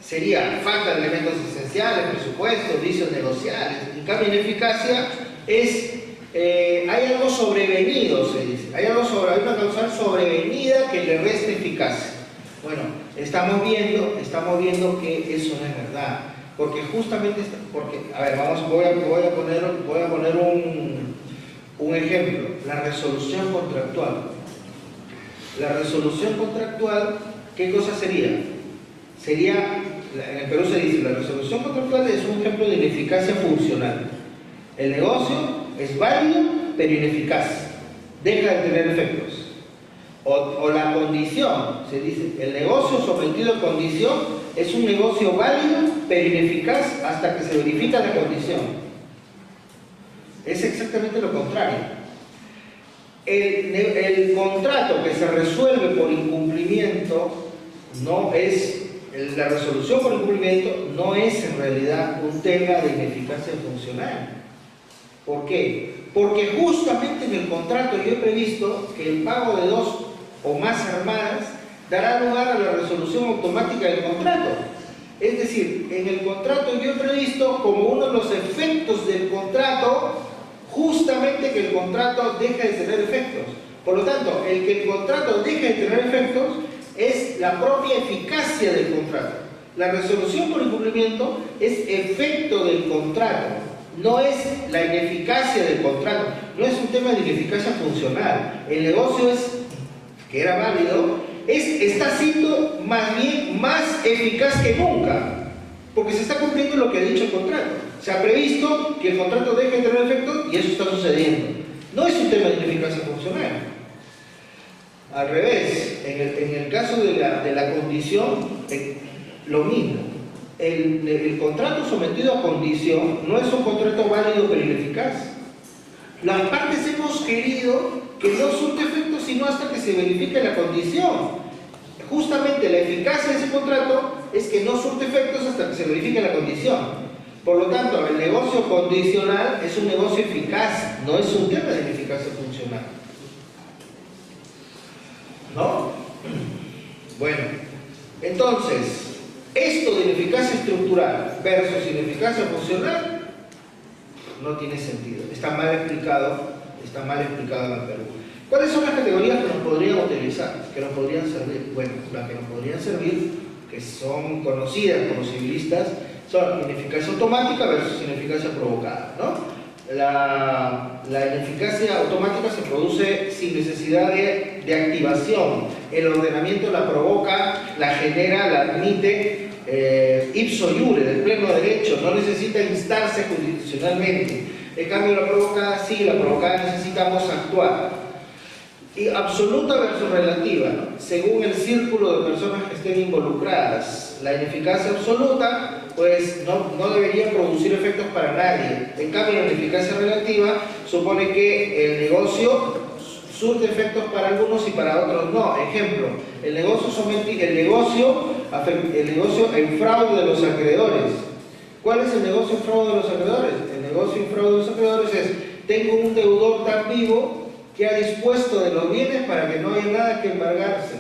sería falta de elementos esenciales, presupuestos, vicios negociables. En cambio, ineficacia es, hay algo sobrevenido, se dice. Hay una causal sobrevenida que le resta eficacia. Bueno, estamos viendo que eso no es verdad. Porque justamente, a ver, voy a poner un ejemplo. La resolución contractual. La resolución contractual, ¿qué cosa sería? En el Perú se dice, la resolución contractual es un ejemplo de ineficacia funcional. El negocio es válido, pero ineficaz. Deja de tener efectos. O la condición, se dice, el negocio sometido a condición es un negocio válido, pero ineficaz hasta que se verifica la condición. Es exactamente lo contrario. El contrato que se resuelve por incumplimiento no es, la resolución por incumplimiento no es en realidad un tema de ineficacia funcional. ¿Por qué? Porque justamente en el contrato yo he previsto que el pago de 2 o más armadas dará lugar a la resolución automática del contrato. Es decir, en el contrato yo he previsto como uno de los efectos del contrato justamente que el contrato deja de tener efectos. Por lo tanto, el que el contrato deje de tener efectos es la propia eficacia del contrato. La resolución por incumplimiento es efecto del contrato, no es la ineficacia del contrato, no es un tema de ineficacia funcional. El negocio que era válido, está siendo más bien más eficaz que nunca, porque se está cumpliendo lo que ha dicho el contrato. Se ha previsto que el contrato deje de tener efecto y eso está sucediendo. No es un tema de ineficacia funcional. Al revés, en el caso de la condición, lo mismo. El contrato sometido a condición no es un contrato válido pero ineficaz. Las partes hemos querido que no surte efecto sino hasta que se verifique la condición. Justamente la eficacia de ese contrato es que no surte efectos hasta que se verifique la condición. Por lo tanto, el negocio condicional es un negocio eficaz, no es un tema de ineficacia funcional. ¿No? Bueno, entonces, esto de ineficacia estructural versus ineficacia funcional no tiene sentido. Está mal explicado en el Perú. ¿Cuáles son las categorías que nos podrían utilizar, que nos podrían servir? Bueno, las que nos podrían servir, que son conocidas por los civilistas, son ineficacia automática versus ineficacia provocada, ¿no? La ineficacia automática se produce sin necesidad de activación. El ordenamiento la provoca, la genera, la admite ipso iure, del pleno derecho, no necesita instarse jurisdiccionalmente. En cambio, la provocada sí, la provocada necesitamos actuar. Y absoluta versus relativa, ¿no? Según el círculo de personas que estén involucradas. La ineficacia absoluta, pues no debería producir efectos para nadie. En cambio, la ineficacia relativa supone que el negocio surte efectos para algunos y para otros no. Ejemplo, el negocio en fraude de los acreedores. ¿Cuál es el negocio en fraude de los acreedores? El negocio en fraude de los acreedores es: tengo un deudor tan vivo que ha dispuesto de los bienes para que no haya nada que embargarse.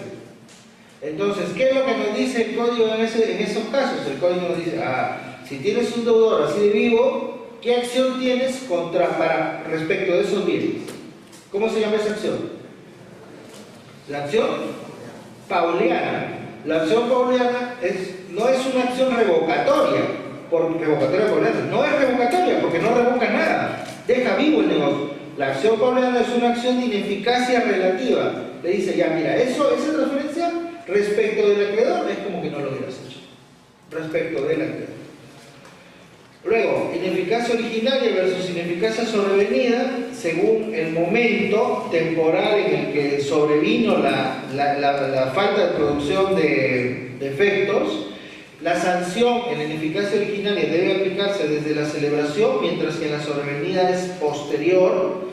Entonces, ¿qué es lo que nos dice el código en esos casos? El código nos dice, si tienes un deudor así de vivo, ¿qué acción tienes respecto de esos bienes? ¿Cómo se llama esa acción? La acción pauliana. La acción pauliana no es una acción revocatoria, no es revocatoria porque no revoca nada, deja vivo el negocio. La acción pauliana es una acción de ineficacia relativa. Le dice, ya mira, esa transferencia respecto del acreedor es como que no lo hubieras hecho. Respecto del acreedor. Luego, ineficacia originaria versus ineficacia sobrevenida, según el momento temporal en el que sobrevino la falta de producción de efectos. La sanción en la ineficacia originaria debe aplicarse desde la celebración, mientras que en la sobrevenida es posterior.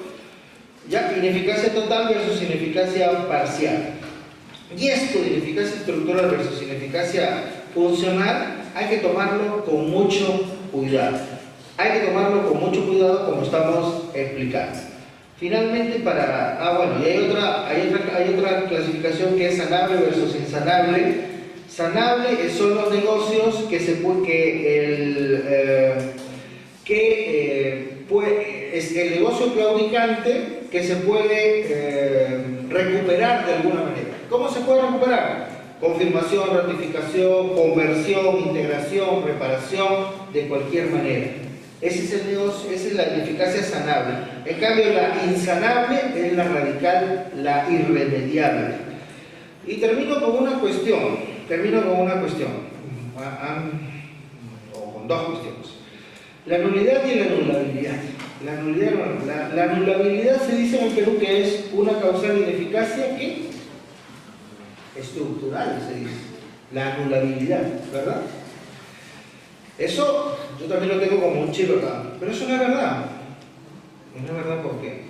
Ya, ineficacia total versus ineficacia parcial. Y esto de ineficacia estructural versus ineficacia funcional hay que tomarlo con mucho cuidado. Hay que tomarlo con mucho cuidado, como estamos explicando. Finalmente, y hay otra clasificación que es sanable versus insanable. Sanable son los negocios es el negocio claudicante que se puede recuperar de alguna manera. ¿Cómo se puede recuperar? Confirmación, ratificación, conversión, integración, reparación, de cualquier manera. Ese es el negocio, esa es la ineficacia sanable. En cambio, la insanable es la radical, la irremediable. Y termino con una cuestión. O con dos cuestiones. La nulidad y la anulabilidad. La anulabilidad se dice en el Perú que es una causal de ineficacia que estructural, se dice. La anulabilidad, ¿verdad? Eso yo también lo tengo como un chip acá, pero eso no es verdad. No es verdad, ¿por qué?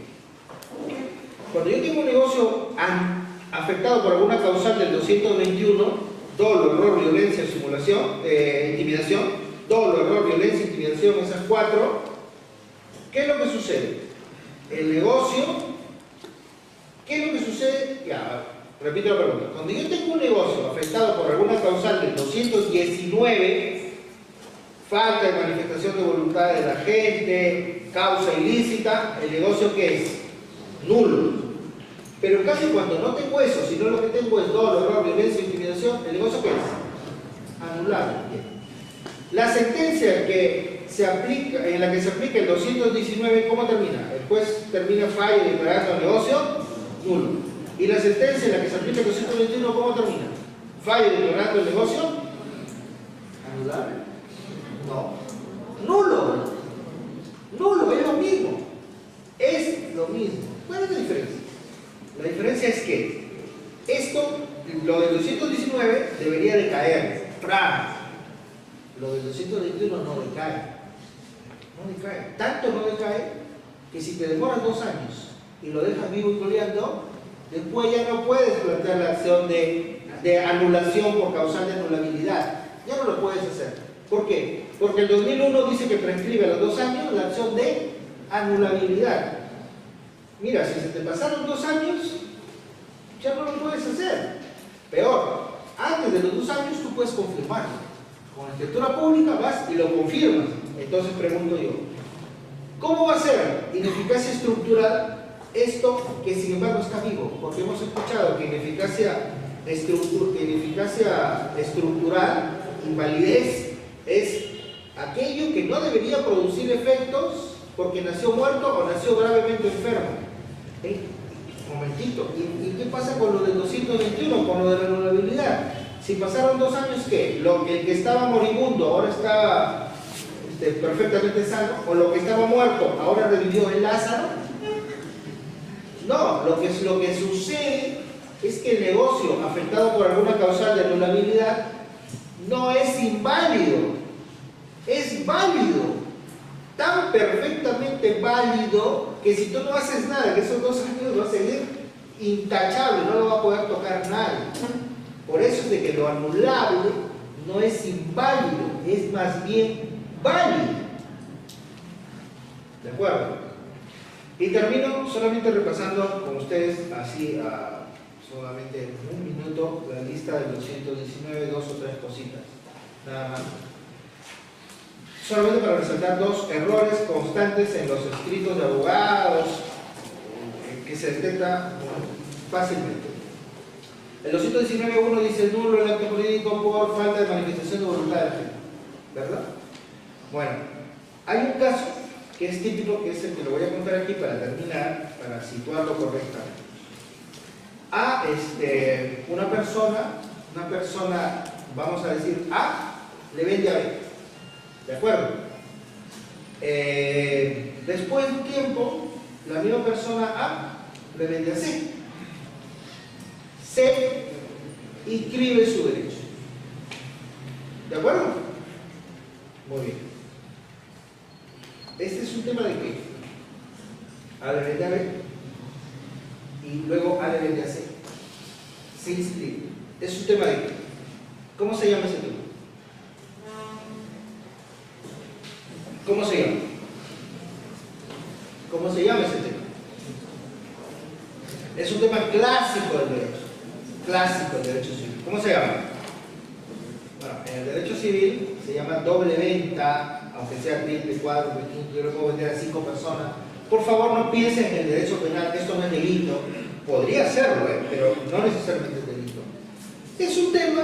Cuando yo tengo un negocio afectado por alguna causal del 221, dolo, error, violencia, simulación, intimidación, dolo, error, violencia, intimidación, esas cuatro, ¿qué es lo que sucede? El negocio, ¿qué es lo que sucede? Ya, repito la pregunta. Cuando yo tengo un negocio afectado por alguna causal del 219, falta de manifestación de voluntad de la gente, causa ilícita, ¿el negocio qué es? Nulo. Pero casi cuando no tengo eso, sino lo que tengo es dolo, error, violencia, intimidación, ¿el negocio qué es? Anulado. La sentencia que se aplica, en la que se aplica el 219, ¿cómo termina? El juez termina fallo declarando el negocio nulo. Y la sentencia en la que se aplica el 221, ¿cómo termina? Fallo declarando el negocio anulable. No. Nulo. Nulo, es lo mismo. Es lo mismo. ¿Cuál es la diferencia? La diferencia es que esto, lo del 219, debería de caer. ¡Pra! Lo del 221 no decae. No decae. Tanto no decae que si te demoras 2 años y lo dejas vivo y coleando, después ya no puedes plantear la acción de anulación por causal de anulabilidad. Ya no lo puedes hacer. ¿Por qué? Porque el 2001 dice que prescribe a los 2 años la acción de anulabilidad. Mira, si se te pasaron 2 años, ya no lo puedes hacer. Peor, antes de los 2 años tú puedes confirmarlo. Con la escritura pública vas y lo confirmas. Entonces pregunto yo, ¿cómo va a ser ineficacia estructural esto que sin embargo está vivo? Porque hemos escuchado que ineficacia estructural, invalidez, es aquello que no debería producir efectos porque nació muerto o nació gravemente enfermo. Un momentito, ¿y qué pasa con lo del 221, con lo de la anulabilidad? Si pasaron 2 años, ¿qué? El que estaba moribundo ahora está perfectamente sano, o lo que estaba muerto ahora revivió en Lázaro. No, lo que sucede es que el negocio afectado por alguna causal de anulabilidad no es inválido, es válido. Tan perfectamente válido que si tú no haces nada en esos 2 años va a seguir intachable, no lo va a poder tocar nadie. Por eso es de que lo anulable no es inválido, es más bien válido. ¿De acuerdo? Y termino solamente repasando con ustedes así solamente en 1 minuto la lista del 219, 2 o 3 cositas, nada más. Solamente para resaltar 2 errores constantes en los escritos de abogados que se detecta fácilmente. El 219.1 dice nulo el acto jurídico por falta de manifestación de voluntad de gente, ¿verdad? Bueno, hay un caso que es típico, que es el que lo voy a contar aquí para terminar, para situarlo correctamente. Una persona, vamos a decir A, le vende a B. ¿De acuerdo? Después de un tiempo, la misma persona A le vende a C. C inscribe su derecho. ¿De acuerdo? Este es un tema de qué? ADB de AB y luego ADB de AC. Se inscribe. Es un tema de qué? ¿Cómo se llama ese tema? ¿Cómo se llama? ¿Cómo se llama ese tema? Es un tema clásico del derecho. Clásico del derecho civil. ¿Cómo se llama? Bueno, en el derecho civil se llama doble venta, aunque sea triple, cuádruple, quinto, yo le puedo vender a 5 personas. Por favor, no piensen en el derecho penal que esto no es delito. Podría serlo, pero no necesariamente es delito. Es un tema,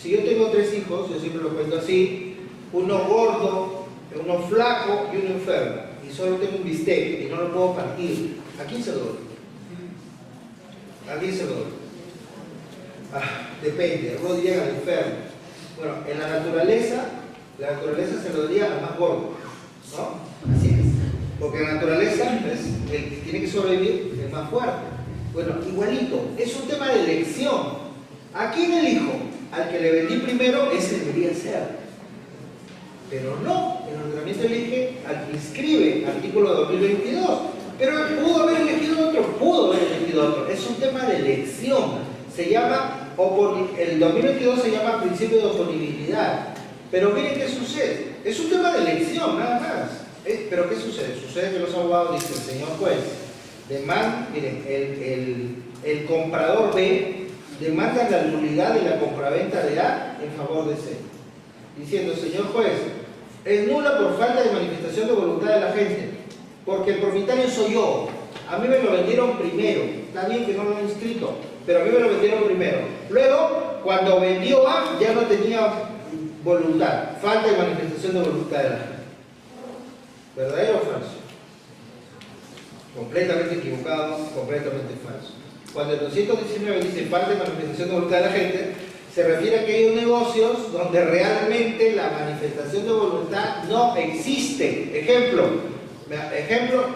si yo tengo 3 hijos, yo siempre lo cuento así, uno gordo, uno flaco y uno enfermo, y solo tengo un bistec y no lo puedo partir, ¿a quién se lo doy? ¿A quién se lo doy? Depende, uno diría al enfermo. Bueno, en la naturaleza se lo daría al más gordo, ¿no? Así es. Porque en la naturaleza es el que tiene que sobrevivir el más fuerte. Bueno, igualito, es un tema de elección. ¿A quién elijo? Al que le vendí primero, ese debería ser. Pero no, el ordenamiento elige al que inscribe, artículo 2022. Pero pudo haber elegido otro, es un tema de elección. Se llama, el 2022 se llama principio de oponibilidad. Pero miren qué sucede, es un tema de elección, nada más. Pero ¿qué sucede? Sucede que los abogados dicen, señor juez, miren, el comprador B demanda la nulidad de la compraventa de A en favor de C. Diciendo, señor juez, es nula por falta de manifestación de voluntad de la gente, porque el propietario soy yo. A mí me lo vendieron primero, está bien que no lo han inscrito, pero a mí me lo vendieron primero. Luego, cuando vendió A, ya no tenía voluntad, falta de manifestación de voluntad de la gente. ¿Verdadero o falso? Completamente equivocado, completamente falso. Cuando el 219 dice falta de manifestación de voluntad de la gente, se refiere a aquellos negocios donde realmente la manifestación de voluntad no existe. Ejemplo,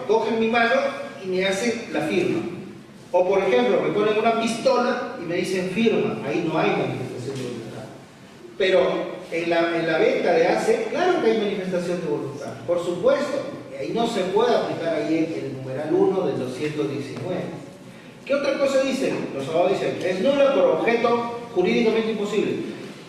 cogen mi mano y me hacen la firma. O por ejemplo, me ponen una pistola y me dicen firma. Ahí no hay manifestación de voluntad. Pero en la venta de ACE, claro que hay manifestación de voluntad. Por supuesto, ahí no se puede aplicar ahí el numeral 1 del 219. ¿Qué otra cosa dicen? Los abogados dicen, es nula por objeto jurídicamente imposible.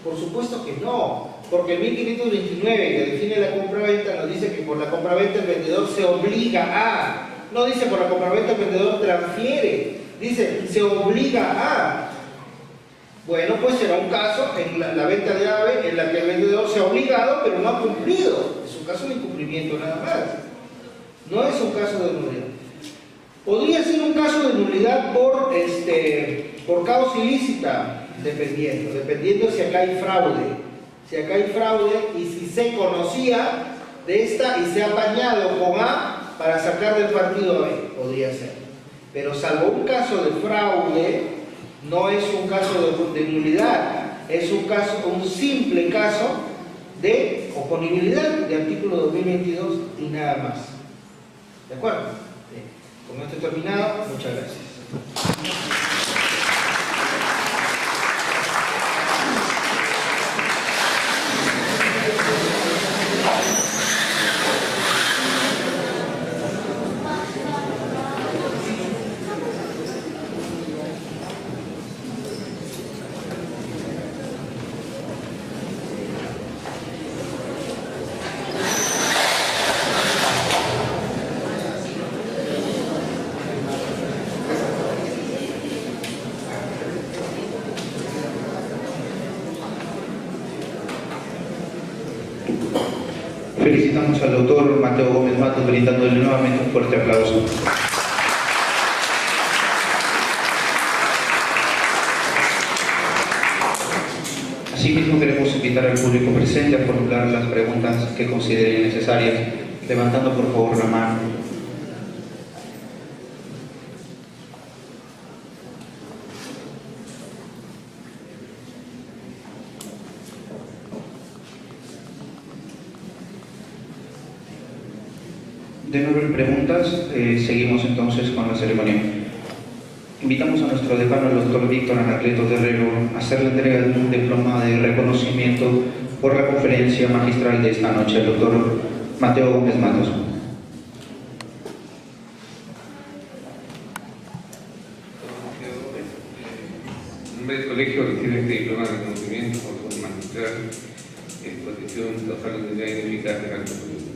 Por supuesto que no, porque el 1529 que define la compraventa nos dice que por la compraventa el vendedor se obliga a, no dice por la compraventa el vendedor transfiere, dice se obliga a. Bueno, pues será un caso en la venta de AVE en la que el vendedor se ha obligado pero no ha cumplido. Es un caso de incumplimiento nada más. No es un caso de nulidad. Podría ser un caso de nulidad por causa ilícita, dependiendo si acá hay fraude. Si acá hay fraude y si se conocía de esta y se ha apañado con A para sacar del partido a B, podría ser. Pero salvo un caso de fraude, no es un caso de nulidad, es un simple caso de oponibilidad de artículo 2022 y nada más. ¿De acuerdo? Bien. Con esto he terminado. Muchas gracias. Felicitamos al doctor Mateo Gómez Matos, brindándole nuevamente un fuerte aplauso. Asimismo, queremos invitar al público presente a formular las preguntas que consideren necesarias, levantando por favor la mano. De no haber preguntas, seguimos entonces con la ceremonia. Invitamos a nuestro decano, el doctor Víctor Anacleto Guerrero, a hacer la entrega de un diploma de reconocimiento por la conferencia magistral de esta noche, el doctor Mateo Gómez Matos. nombre del colegio recibe este diploma de reconocimiento por su magistral exposición causal de utilidad ineficaz de alto colegio.